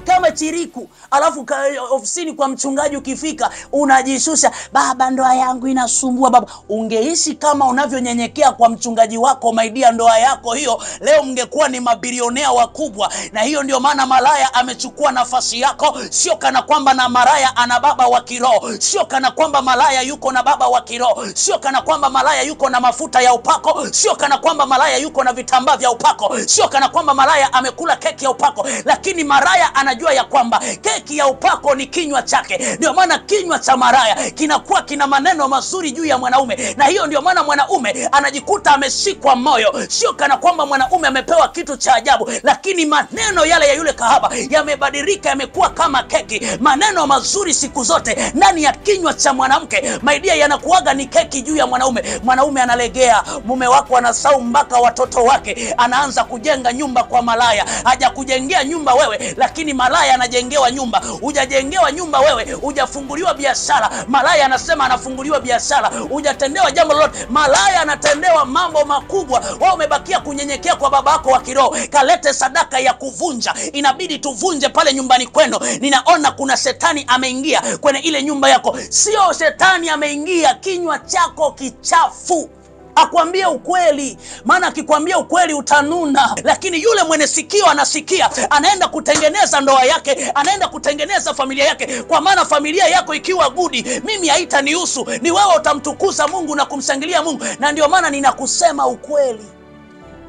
kama chiriku, alafu ofisini kwa mchungaji ukifika unajishusha, baba ndoa yangu inasumbua baba. Ungeishi kama unavyonyenyekea kwa mchungaji wako, maidia, ndoa yako hiyo leo mngekuwa ni mabilionea wakubwa. Na hiyo ndio maana malaya amechukua nafasi yako. Sio kana kwamba na malaya ana baba wa kiroho, sio kana kwamba malaya yuko na baba wa kiroho, sio kana kwamba malaya yuko na mafuta ya upako, sio kana kwamba malaya yuko na vitambaa vya upako, sio kana kwamba malaya amekula keki ya upako. Lakini malaya anajua ya kwamba keki ya upako ni kinywa chake. Ndio maana kinywa cha malaya kinakuwa kina maneno mazuri juu ya mwanaume, na hiyo ndio maana mwanaume anajikuta ameshikwa moyo. Sio kana kwamba mwanaume amepewa kitu cha ajabu, lakini maneno yale ya yule kahaba yamebadilika, yamekuwa kama keki. Maneno mazuri siku zote ndani ya kinywa cha mwanamke, maidia, yanakuaga ni keki juu ya mwanaume. Mwanaume analegea, mume wako anasahau mpaka watoto wake, anaanza kujenga nyumba kwa malaya. Hajakujengea nyumba wewe, lakini malaya anajengewa nyumba. Hujajengewa nyumba wewe, hujafunguliwa biashara, malaya anasema anafunguliwa biashara. Hujatendewa jambo lolote, malaya anatendewa mambo makubwa. Wewe umebakia kunyenyekea kwa baba yako wa kiroho. Kalete sadaka ya kuvunja. Inabidi tuvunje pale nyumbani kwenu. Ninaona kuna shetani ameingia kwenye ile nyumba yako. Sio shetani ameingia, kinywa chako kichafu. Akwambie ukweli, maana akikwambia ukweli utanuna. Lakini yule mwenye sikio anasikia, anaenda kutengeneza ndoa yake, anaenda kutengeneza familia yake. Kwa maana familia yako ikiwa gudi, mimi haitanihusu, ni wewe utamtukuza Mungu na kumshangilia Mungu. Na ndio maana ninakusema ukweli.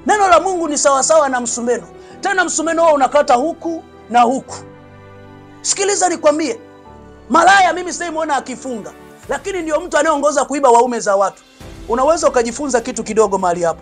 Neno la Mungu ni sawasawa na msumeno. Tena msumeno wao unakata huku na huku. Sikiliza nikwambie, malaya mimi simuona akifunga, lakini ndio mtu anayeongoza kuiba waume za watu. Unaweza ukajifunza kitu kidogo mahali hapo.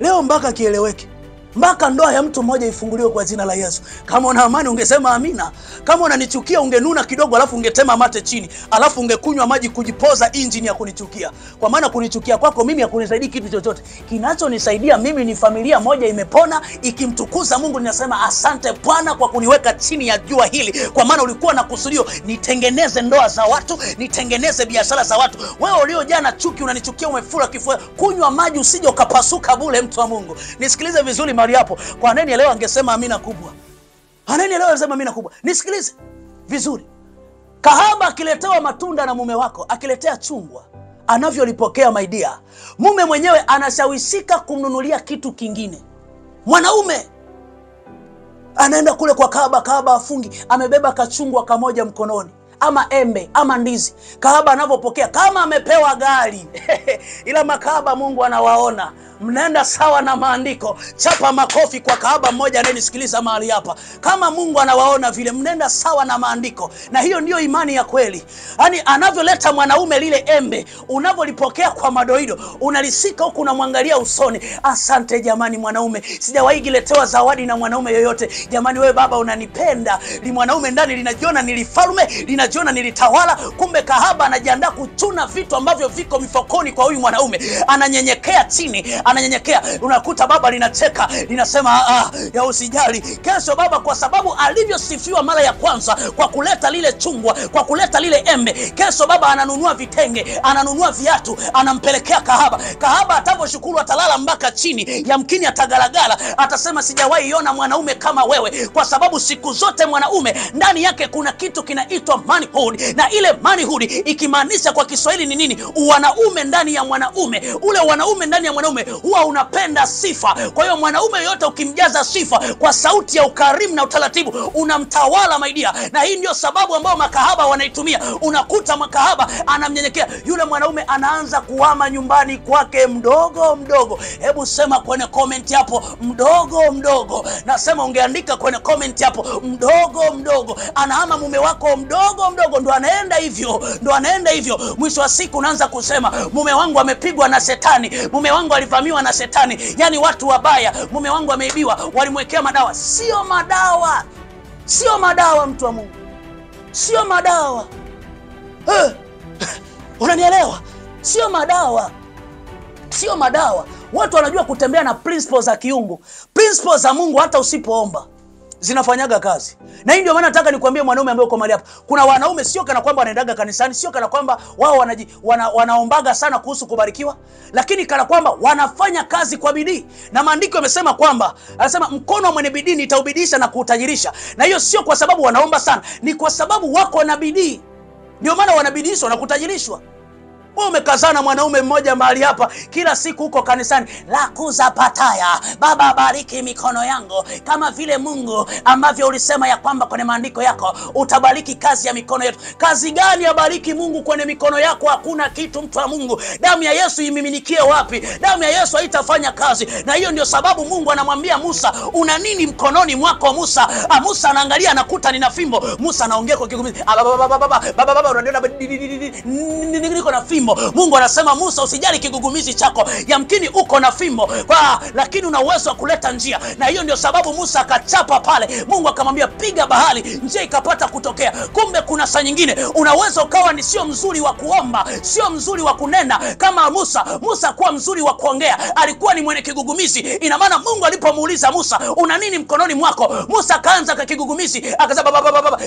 Leo mpaka kieleweke, mpaka ndoa ya mtu mmoja ifunguliwe kwa jina la Yesu. Kama una amani ungesema amina. Kama unanichukia ungenuna kidogo, alafu ungetema mate chini, alafu ungekunywa maji kujipoza injini ya kunichukia. Kwa maana kunichukia kwako mimi hakunisaidii kitu chochote. Kinachonisaidia mimi ni familia moja imepona ikimtukuza Mungu. Ninasema asante Bwana kwa kuniweka chini ya jua hili, kwa maana ulikuwa na kusudio nitengeneze ndoa za watu, nitengeneze biashara za watu. Wewe uliojaa na chuki, unanichukia, umefura kifua, kunywa maji usije ukapasuka bure, mtu wa Mungu. Nisikilize vizuri mahali hapo. Kwa nini leo angesema amina kubwa? Nani leo anasema amina kubwa? Nisikilize vizuri. Kahaba akiletewa matunda na mume wako, akiletea chungwa, anavyolipokea maidia, mume mwenyewe anashawishika kumnunulia kitu kingine. Mwanaume anaenda kule kwa kahaba, kahaba afungi, amebeba kachungwa kamoja mkononi, ama embe ama ndizi. Kahaba anavyopokea kama amepewa gari. Ila makahaba Mungu anawaona. mnaenda sawa na maandiko. Chapa makofi kwa kahaba mmoja anayenisikiliza mahali hapa. Kama Mungu anawaona vile, mnaenda sawa na maandiko. Na hiyo ndio imani ya kweli. Yaani anavyoleta mwanaume lile embe, unavyolipokea kwa madoido, unalisika huku unamwangalia usoni. Asante jamani mwanaume, sijawahi giletewa zawadi na mwanaume yoyote. Jamani wewe baba unanipenda. Li mwanaume ndani linajiona nilifalme, linajiona nilitawala. Kumbe kahaba anajiandaa kuchuna vitu ambavyo viko mifukoni kwa huyu mwanaume. Ananyenyekea chini, ananyenyekea. Unakuta baba linacheka, linasema ya usijali. Kesho baba kwa sababu alivyosifiwa mara ya kwanza kwa kuleta lile chungwa, kwa kuleta lile embe, kesho baba ananunua vitenge, ananunua viatu, anampelekea kahaba. Kahaba atavoshukuru atalala mpaka chini, yamkini atagalagala, atasema sijawahi iona mwanaume kama wewe. Kwa sababu siku zote mwanaume ndani yake kuna kitu kinaitwa manhood, na ile manhood ikimaanisha kwa Kiswahili ni nini? Wanaume ndani ya mwanaume. Ule wanaume ndani ya mwanaume huwa unapenda sifa. Kwa hiyo mwanaume yote ukimjaza sifa kwa sauti ya ukarimu na utaratibu, unamtawala maidia. Na hii ndio sababu ambayo makahaba wanaitumia. Unakuta makahaba anamnyenyekea yule mwanaume, anaanza kuhama nyumbani kwake mdogo mdogo. Hebu sema kwenye comment hapo mdogo mdogo. Nasema ungeandika kwenye comment hapo mdogo mdogo. Anahama mume wako mdogo mdogo, ndo anaenda hivyo. Mwisho wa siku unaanza kusema mume wangu amepigwa na shetani, mume wangu alivamiwa na shetani. Yani watu wabaya, mume wangu ameibiwa, walimwekea madawa. Sio madawa. Sio madawa mtu wa Mungu. Sio madawa. Unanielewa? Sio madawa. Sio madawa. Watu wanajua kutembea na principles za kiungu. Principles za Mungu hata usipoomba zinafanyaga kazi. Na hii ndio maana nataka nikwambie mwanaume ambaye uko mahali hapa. Kuna wanaume sio kana kwamba wanaendaga kanisani, sio kana kwamba wao wanaombaga sana kuhusu kubarikiwa, lakini kana kwamba wanafanya kazi kwa bidii. Na maandiko yamesema kwamba, anasema mkono wa mwenye bidii nitaubidisha na kuutajirisha. Na hiyo sio kwa sababu wanaomba sana, ni kwa sababu wako na bidii. Ndio maana wanabidishwa na kutajirishwa. Wewe umekazana mwanaume mmoja mahali hapa, kila siku uko kanisani, la kuza pataya, baba bariki mikono yangu, kama vile Mungu ambavyo ulisema ya kwamba kwenye maandiko yako utabariki kazi ya mikono yetu. Kazi gani abariki Mungu kwenye mikono yako? Hakuna kitu mtu wa Mungu. Damu ya Yesu imiminikie wapi? Damu ya Yesu haitafanya kazi. Na hiyo ndio sababu Mungu anamwambia Musa, una nini mkononi mwako Musa? Musa anaangalia anakuta nina fimbo. Musa anaongea kwa kigumizi, baba unaona niko na fimbo. Mungu anasema Musa, usijali kigugumizi chako, yamkini uko na fimbo lakini una uwezo wa kuleta njia. Na hiyo ndio sababu Musa akachapa pale. Mungu akamwambia piga bahari, njia ikapata kutokea. Kumbe kuna saa nyingine unaweza ukawa ni sio mzuri wa kuomba, sio mzuri wa kunena kama Musa. Musa kuwa mzuri wa kuongea, alikuwa ni mwenye kigugumizi. Ina maana Mungu alipomuuliza Musa, una nini mkononi mwako? Musa kaanza kwa kigugumizi, akasema baba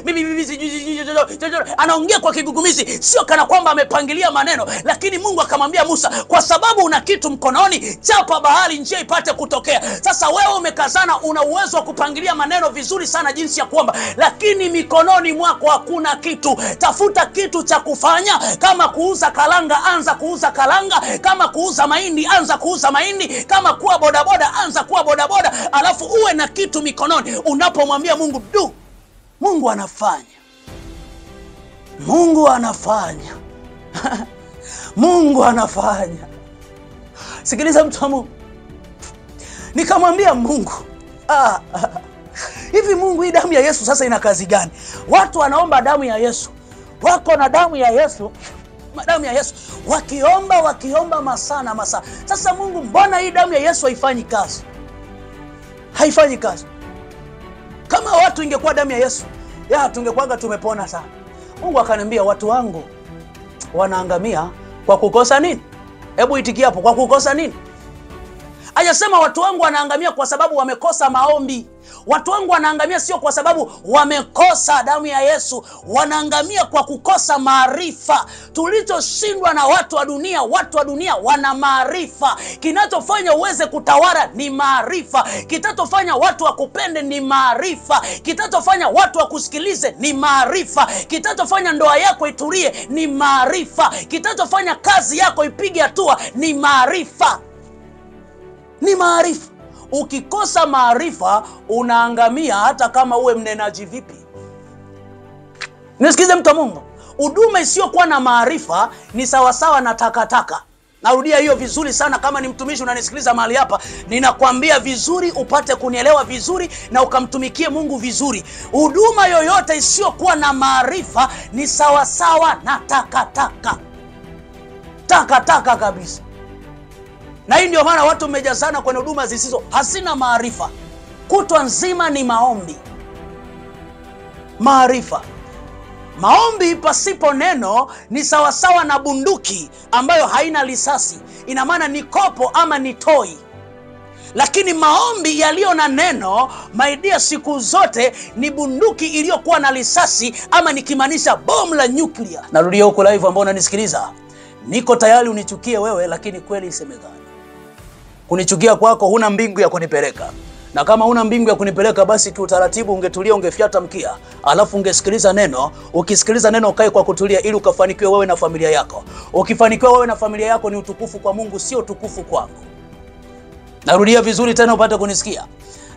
anaongea kwa kigugumizi, sio kana kwamba amepangilia maneno. Lakini Mungu akamwambia Musa, kwa sababu una kitu mkononi, chapa bahari njia ipate kutokea. Sasa wewe umekazana, una uwezo wa kupangilia maneno vizuri sana jinsi ya kuomba, lakini mikononi mwako hakuna kitu. Tafuta kitu cha kufanya. Kama kuuza kalanga, anza kuuza kalanga. Kama kuuza mahindi, anza kuuza mahindi. Kama kuwa bodaboda, anza kuwa bodaboda. Alafu uwe na kitu mikononi. Unapomwambia Mungu Mungu anafanya. Mungu anafanya. Mungu anafanya. Sikiliza mtu wa Mungu. Nikamwambia Mungu, hivi Mungu, hii damu ya Yesu sasa ina kazi gani? Watu wanaomba damu ya Yesu, wako na damu ya Yesu, damu ya Yesu, wakiomba masaa na masaa. Sasa Mungu, mbona hii damu ya Yesu haifanyi kazi? Haifanyi kazi. Kama watu ingekuwa damu ya Yesu, tungekuanga tumepona sana. Mungu akaniambia watu wangu wanaangamia kwa kukosa nini? Hebu itikia hapo, kwa kukosa nini? Hajasema watu wangu wanaangamia kwa sababu wamekosa maombi. Watu wangu wanaangamia sio kwa sababu wamekosa damu ya Yesu. Wanaangamia kwa kukosa maarifa. Tulichoshindwa na watu wa dunia wana maarifa. Kinachofanya uweze kutawala ni maarifa. Kitachofanya watu wakupende ni maarifa. Kitachofanya watu wakusikilize ni maarifa. Kitachofanya ndoa yako itulie ni maarifa. Kitachofanya kazi yako ipige hatua ni maarifa. Ni maarifa. Ukikosa maarifa unaangamia, hata kama uwe mnenaji vipi. Nisikize mtu wa Mungu. Huduma isiyokuwa na maarifa ni sawasawa na takataka. Narudia hiyo vizuri sana, kama ni mtumishi unanisikiliza mahali hapa, ninakwambia vizuri upate kunielewa vizuri na ukamtumikie Mungu vizuri. Huduma yoyote isiyokuwa na maarifa ni sawasawa na takataka. Takataka kabisa. Na hii ndio maana watu mmejazana kwenye huduma hazina maarifa. Kutwa nzima ni maombi. Maarifa. Maombi pasipo neno ni sawasawa na bunduki ambayo haina risasi. Ina maana ni kopo ama ni toi. Lakini maombi yaliyo na neno, my dear, siku zote ni bunduki iliyokuwa na risasi, ama nikimaanisha bomu la nyuklia. Narudia huko live ambao unanisikiliza. Niko tayari unichukie wewe, lakini kweli isemekane. Kunichukia kwako huna mbingu ya kunipeleka. Na kama huna mbingu ya kunipeleka, basi kiutaratibu ungetulia, ungefiata mkia, alafu ungesikiliza neno. Ukisikiliza neno ukae kwa kutulia ili ukafanikiwe wewe na familia yako. Ukifanikiwa wewe na familia yako ni utukufu kwa Mungu, sio utukufu kwangu. Narudia vizuri tena upate kunisikia.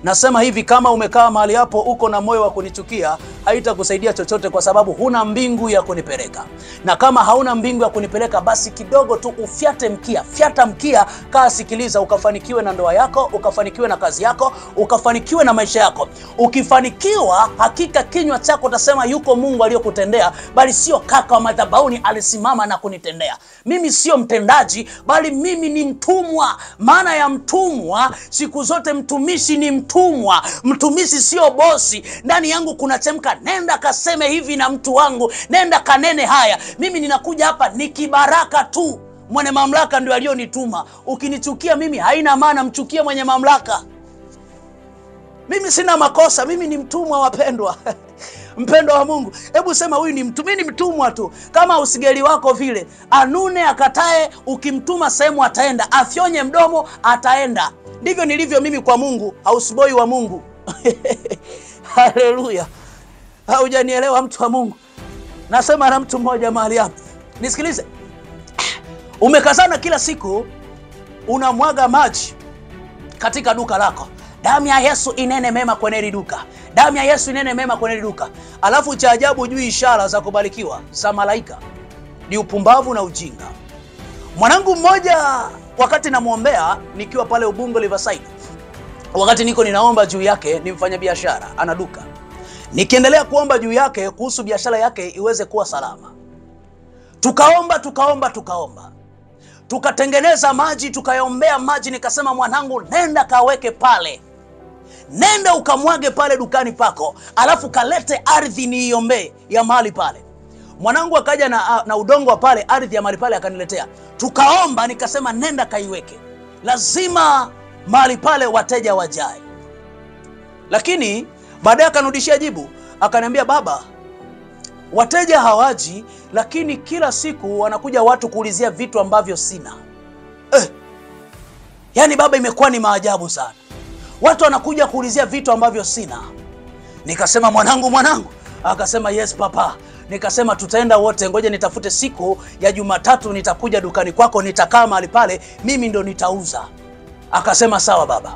Nasema hivi, kama umekaa mahali hapo uko na moyo wa kunichukia, haitakusaidia chochote, kwa sababu huna mbingu ya kunipeleka. Na kama hauna mbingu ya kunipeleka, basi kidogo tu ufiate mkia. Fiata mkia, kaa sikiliza, ukafanikiwe na ndoa yako, ukafanikiwe na kazi yako, ukafanikiwe na maisha yako. Ukifanikiwa, hakika kinywa chako utasema yuko Mungu aliyokutendea, bali sio kaka wa madhabahuni alisimama na kunitendea. Mimi sio mtendaji, bali mimi ni mtumwa. Maana ya mtumwa, siku zote mtumishi ni mtumwa. Mtumishi sio bosi. Ndani yangu kuna chemka, nenda kaseme hivi na mtu wangu, nenda kanene haya. Mimi ninakuja hapa ni kibaraka tu. Mwenye mamlaka ndio alionituma. Ukinichukia mimi haina maana, mchukie mwenye mamlaka. Mimi sina makosa, mimi ni mtumwa wapendwa. Mpendwa wa Mungu, hebu sema huyu ni mtumwa. Mimi ni mtumwa tu. Kama usigeli wako vile, anune akatae, ukimtuma sehemu ataenda, afyonye mdomo ataenda. Ndivyo nilivyo mimi kwa Mungu, houseboy wa Mungu. Haleluya. Haujanielewa mtu wa Mungu. Nasema na mtu mmoja mahali hapa. Nisikilize. Umekazana kila siku unamwaga maji katika duka lako. Damu ya Yesu inene mema kwenye hili duka. Damu ya Yesu inene mema kwenye hili duka. Alafu cha ajabu juu ishara za kubarikiwa za malaika. Ni upumbavu na ujinga. Mwanangu mmoja wakati namuombea nikiwa pale Ubungo Riverside. Wakati niko ninaomba juu yake, ni mfanyabiashara, ana duka. Nikiendelea kuomba juu yake kuhusu biashara yake iweze kuwa salama. Tukaomba. Tukatengeneza maji, tukayombea maji, nikasema mwanangu nenda kaweke pale. Nenda ukamwage pale dukani pako, alafu kalete ardhi niiombe ya mahali pale. Mwanangu akaja na udongo wa pale, ardhi ya mahali pale akaniletea. Tukaomba, nikasema nenda kaiweke. Lazima mahali pale wateja wajae. Lakini baadaye akanirudishia jibu, akaniambia baba, wateja hawaji, lakini kila siku wanakuja watu kuulizia vitu ambavyo sina. Yaani baba, imekuwa ni maajabu sana. Watu wanakuja kuulizia vitu ambavyo sina. Nikasema mwanangu. Akasema yes papa. Nikasema tutaenda wote, ngoja nitafute siku ya Jumatatu, nitakuja dukani kwako, nitakaa mahali pale, mimi ndo nitauza. Akasema sawa baba.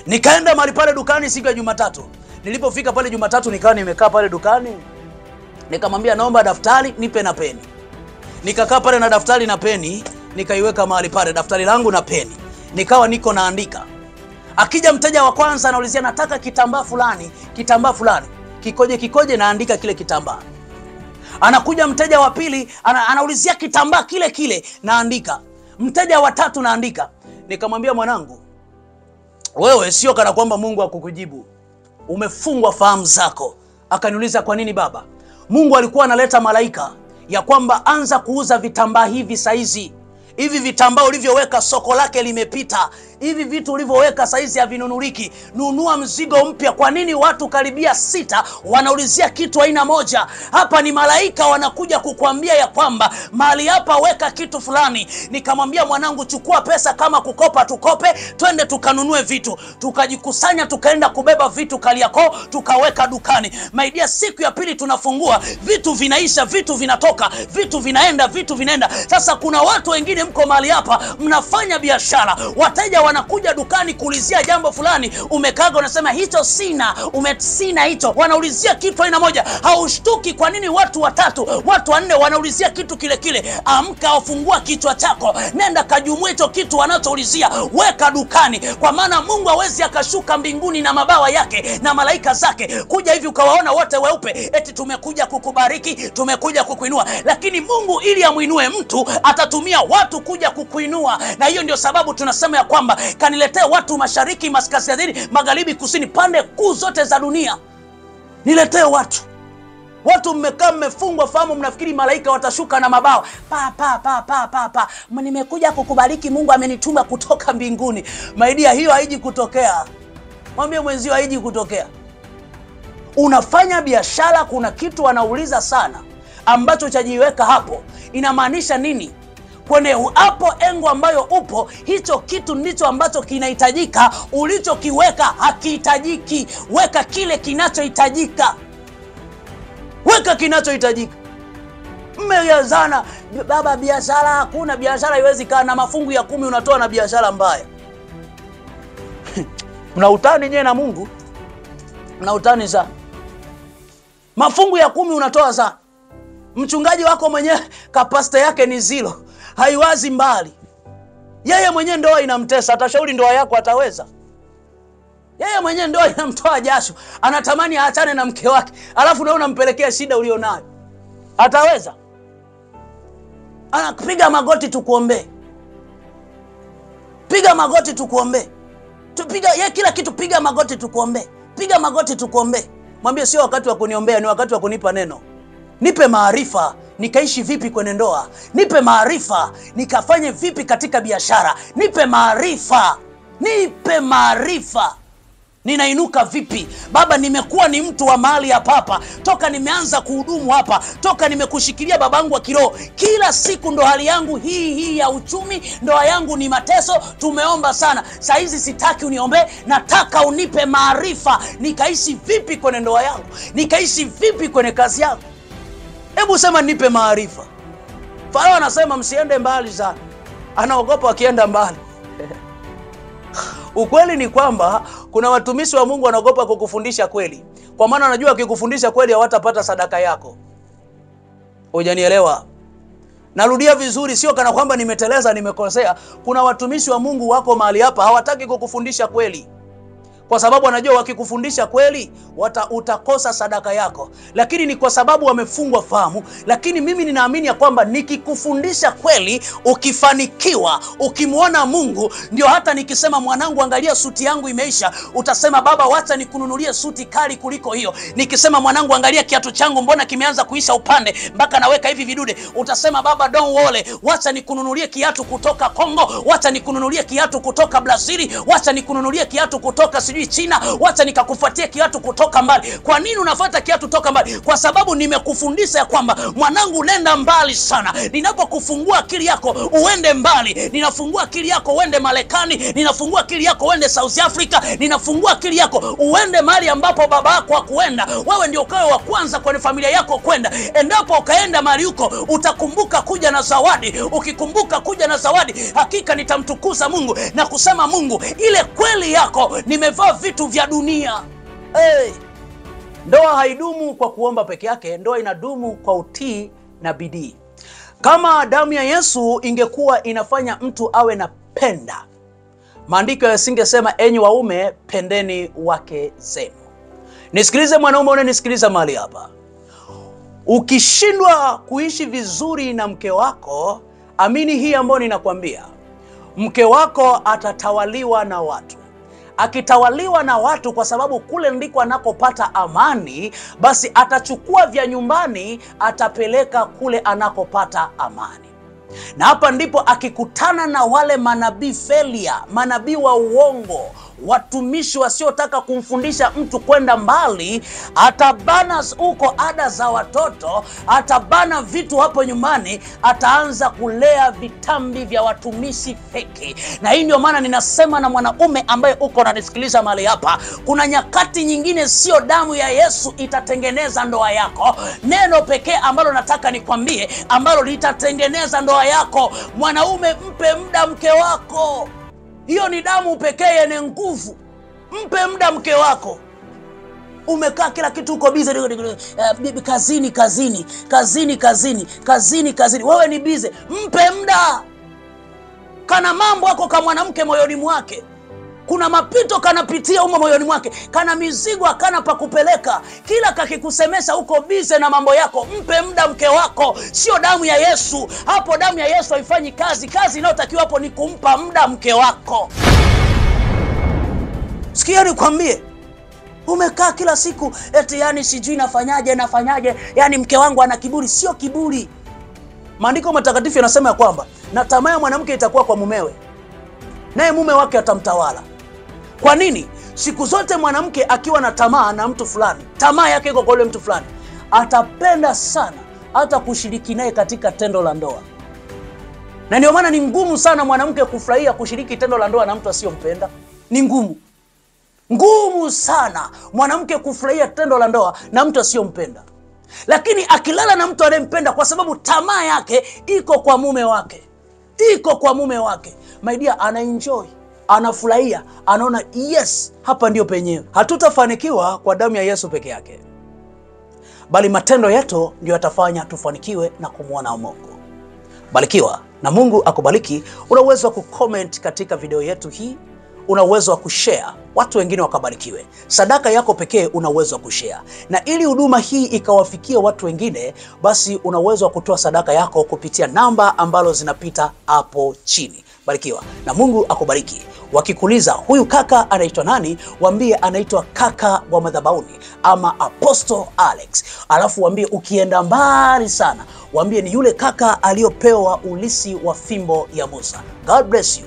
Nikaenda mahali pale dukani siku ya Jumatatu. Nilipofika pale Jumatatu nikawa nimekaa pale dukani. Nikamwambia naomba daftari, nipe na peni. Nikakaa pale na daftari na peni, nikaiweka mahali pale daftari langu na peni. Nikawa niko naandika. Akija mteja wa kwanza anaulizia nataka kitambaa fulani. Kikoje naandika kile kitambaa. Anakuja mteja wa pili, anaulizia kitambaa kile naandika. Mteja wa tatu naandika. Nikamwambia mwanangu, wewe sio kana kwamba Mungu hakukujibu. Umefungwa fahamu zako. Akaniuliza kwa nini baba? Mungu alikuwa analeta malaika ya kwamba anza kuuza vitambaa hivi saizi. Hivi vitambaa ulivyoweka soko lake limepita. Hivi vitu ulivyoweka saizi havinunuliki. Nunua mzigo mpya. Kwa nini watu karibia 6 wanaulizia kitu aina moja? Hapa ni malaika wanakuja kukuambia ya kwamba mahali hapa weka kitu fulani. Nikamwambia mwanangu, chukua pesa, kama kukopa tukope, twende tukanunue vitu. Tukajikusanya tukaenda kubeba vitu Kariakoo, tukaweka dukani. My dear, siku ya pili tunafungua, vitu vinaisha, vitu vinatoka, vitu vinaenda. Sasa kuna watu wengine mko mahali hapa mnafanya biashara, wateja wanakuja dukani kuulizia jambo fulani, umekaga unasema hicho sina, sina hicho. Wanaulizia kitu aina moja, haushtuki kwa nini watu watatu, watu wanne wanaulizia kitu kile kile? Amka, ufungua kichwa chako, nenda kajumue hicho kitu wanachoulizia, weka dukani, kwa maana Mungu hawezi akashuka mbinguni na mabawa yake na malaika zake kuja hivi ukawaona wote weupe eti tumekuja kukubariki, tumekuja kukuinua. Lakini Mungu ili amuinue mtu atatumia watu kuja kukuinua, na hiyo ndio sababu tunasema ya kwamba kaniletee watu mashariki, kaskazini, magharibi, kusini, pande kuu zote za dunia. Niletee watu. Watu mmekaa mmefungwa fahamu, mnafikiri malaika watashuka na mabawa. Nimekuja kukubariki, Mungu amenituma kutoka mbinguni. Maidia, hiyo haiji kutokea. Mwambie mwenzio haiji kutokea. Unafanya biashara, kuna kitu wanauliza sana ambacho chajiweka hapo. Inamaanisha nini? Kwenye hapo engo ambayo upo, hicho kitu ndicho ambacho kinahitajika. Ulichokiweka hakihitajiki. Weka kile kinachohitajika. Weka kinachohitajika. Mmejazana, baba biashara, hakuna biashara haiwezi kaa na mafungu ya 10 unatoa na biashara mbaya. Mnautani nyewe na Mungu. Mnautani sana. Mafungu ya 10 unatoa sana. Mchungaji wako mwenyewe kapasite yake ni 0. Haiwazi mbali. Yeye mwenyewe ndoa inamtesa, atashauri ndoa yako ataweza? Yeye mwenyewe ndoa inamtoa jasho, anatamani aachane na mke wake, alafu na unampelekea shida ulionayo. Ataweza? Anapiga magoti tukuombe. Piga magoti tukuombe. Tupiga yeye kila kitu, piga magoti tukuombe. Piga magoti tukuombe. Mwambie sio wakati wa kuniombea, ni wakati wa kunipa neno. Nipe maarifa nikaishi vipi kwenye ndoa. Nipe maarifa nikafanye vipi katika biashara. Nipe maarifa. Nipe maarifa. Ninainuka vipi? Baba, nimekuwa ni mtu wa mahali hapa toka nimeanza kuhudumu hapa, toka nimekushikilia babangu wa kiroho. Kila siku ndo hali yangu hii ya uchumi, ndoa yangu ni mateso. Tumeomba sana, saa hizi sitaki uniombe, nataka unipe maarifa nikaishi vipi kwenye ndoa yangu, nikaishi vipi kwenye kazi yangu. Hebu sema nipe maarifa. Farao anasema msiende mbali sana, anaogopa wakienda mbali. Ukweli ni kwamba kuna watumishi wa Mungu wanaogopa kukufundisha kweli, kwa maana wanajua ukikufundisha kweli hawatapata sadaka yako. Hujanielewa? Narudia vizuri, sio kana kwamba nimeteleza, nimekosea. Kuna watumishi wa Mungu wako mahali hapa hawataki kukufundisha kweli, kwa sababu wanajua wakikufundisha kweli utakosa sadaka yako, lakini ni kwa sababu wamefungwa fahamu. Lakini mimi ninaamini ya kwamba nikikufundisha kweli, ukifanikiwa, ukimwona Mungu, ndio hata nikisema mwanangu angalia suti yangu imeisha, utasema baba wacha nikununulie suti kali kuliko hiyo. Nikisema mwanangu angalia kiatu changu mbona kimeanza kuisha upande mpaka naweka hivi vidude, utasema baba don't worry, wacha nikununulie kiatu kutoka Kongo, wacha nikununulie kiatu kutoka Brazili, wacha nikununulie kiatu kutoka China, wacha nikakufuatia kiatu kutoka mbali. Kwa nini unafuata kiatu kutoka mbali? Kwa sababu nimekufundisha ya kwamba mwanangu nenda mbali sana. Ninapokufungua akili yako uende mbali, ninafungua akili yako uende Marekani, ninafungua akili yako uende South Africa, ninafungua akili yako uende mahali ambapo baba yako hakuenda. Wewe ndio ukawe wa kwanza kwenye familia yako kwenda. Endapo ukaenda mahali huko, utakumbuka kuja na zawadi. Ukikumbuka kuja na zawadi, hakika nitamtukuza Mungu na kusema Mungu, ile kweli yako nimevaa vitu vya dunia. Ndoa haidumu kwa kuomba peke yake, ndoa inadumu kwa utii na bidii. Kama damu ya Yesu ingekuwa inafanya mtu awe na penda, maandiko yasingesema enyi waume pendeni wake zenu. Nisikilize mwanaume, unanisikiliza mahali hapa. Ukishindwa kuishi vizuri na mke wako, amini hii ambayo ninakwambia, mke wako atatawaliwa na watu. Akitawaliwa na watu, kwa sababu kule ndiko anakopata amani, basi atachukua vya nyumbani atapeleka kule anakopata amani. Na hapa ndipo akikutana na wale manabii failure, manabii wa uongo, watumishi wasiotaka kumfundisha mtu kwenda mbali, atabana huko ada za watoto, atabana vitu hapo nyumbani, ataanza kulea vitambi vya watumishi feki. Na hii ndio maana ninasema na mwanaume ambaye uko unanisikiliza mahali hapa, kuna nyakati nyingine sio damu ya Yesu itatengeneza ndoa yako. Neno pekee ambalo nataka nikwambie ambalo litatengeneza ndoa yako, mwanaume, mpe muda mke wako. Hiyo ni damu pekee yenye nguvu. Mpe muda mke wako. Umekaa kila kitu uko busy, kazini. Wewe ni busy. Mpe muda. Kana mambo yako kama mwanamke moyoni mwake. Kuna mapito kanapitia humo moyoni mwake. Kana mizigo akana pa kupeleka. Kila kakikusemesha uko busy na mambo yako. Mpe muda mke wako. Sio damu ya Yesu. Hapo damu ya Yesu haifanyi kazi. Kazi inayotakiwa hapo ni kumpa muda mke wako. Sikia nikwambie. Umekaa kila siku eti yani sijui nafanyaje, yani mke wangu ana kiburi. Sio kiburi. Maandiko matakatifu yanasema ya kwamba na tamaa ya mwanamke itakuwa kwa mumewe, naye mume wake atamtawala. Kwa nini? Siku zote mwanamke akiwa na tamaa na mtu fulani, tamaa yake iko kwa yule mtu fulani, atapenda sana hata kushiriki naye katika tendo la ndoa. Na ndio maana ni ngumu sana mwanamke kufurahia kushiriki tendo la ndoa na mtu asiyompenda. Ni ngumu sana mwanamke kufurahia tendo la ndoa na mtu asiyompenda. Lakini akilala na mtu anayempenda, kwa sababu tamaa yake iko kwa mume wake, my dear, anaenjoy, anafurahia, anaona yes, hapa ndio penyewe. Hatutafanikiwa kwa damu ya Yesu peke yake, bali matendo yetu ndio yatafanya tufanikiwe na kumuona Mungu. Barikiwa na Mungu akubariki. Una uwezo wa kucomment katika video yetu hii. Una uwezo wa kushare, watu wengine wakabarikiwe. Sadaka yako pekee una uwezo wa kushare. Na ili huduma hii ikawafikia watu wengine, basi una uwezo wa kutoa sadaka yako kupitia namba ambalo zinapita hapo chini. Barikiwa na Mungu akubariki. Wakikuuliza huyu kaka anaitwa nani, waambie anaitwa kaka wa madhabahuni ama Apostle Alex. Alafu waambie ukienda mbali sana, waambie ni yule kaka aliyopewa ulisi wa fimbo ya Musa. God bless you.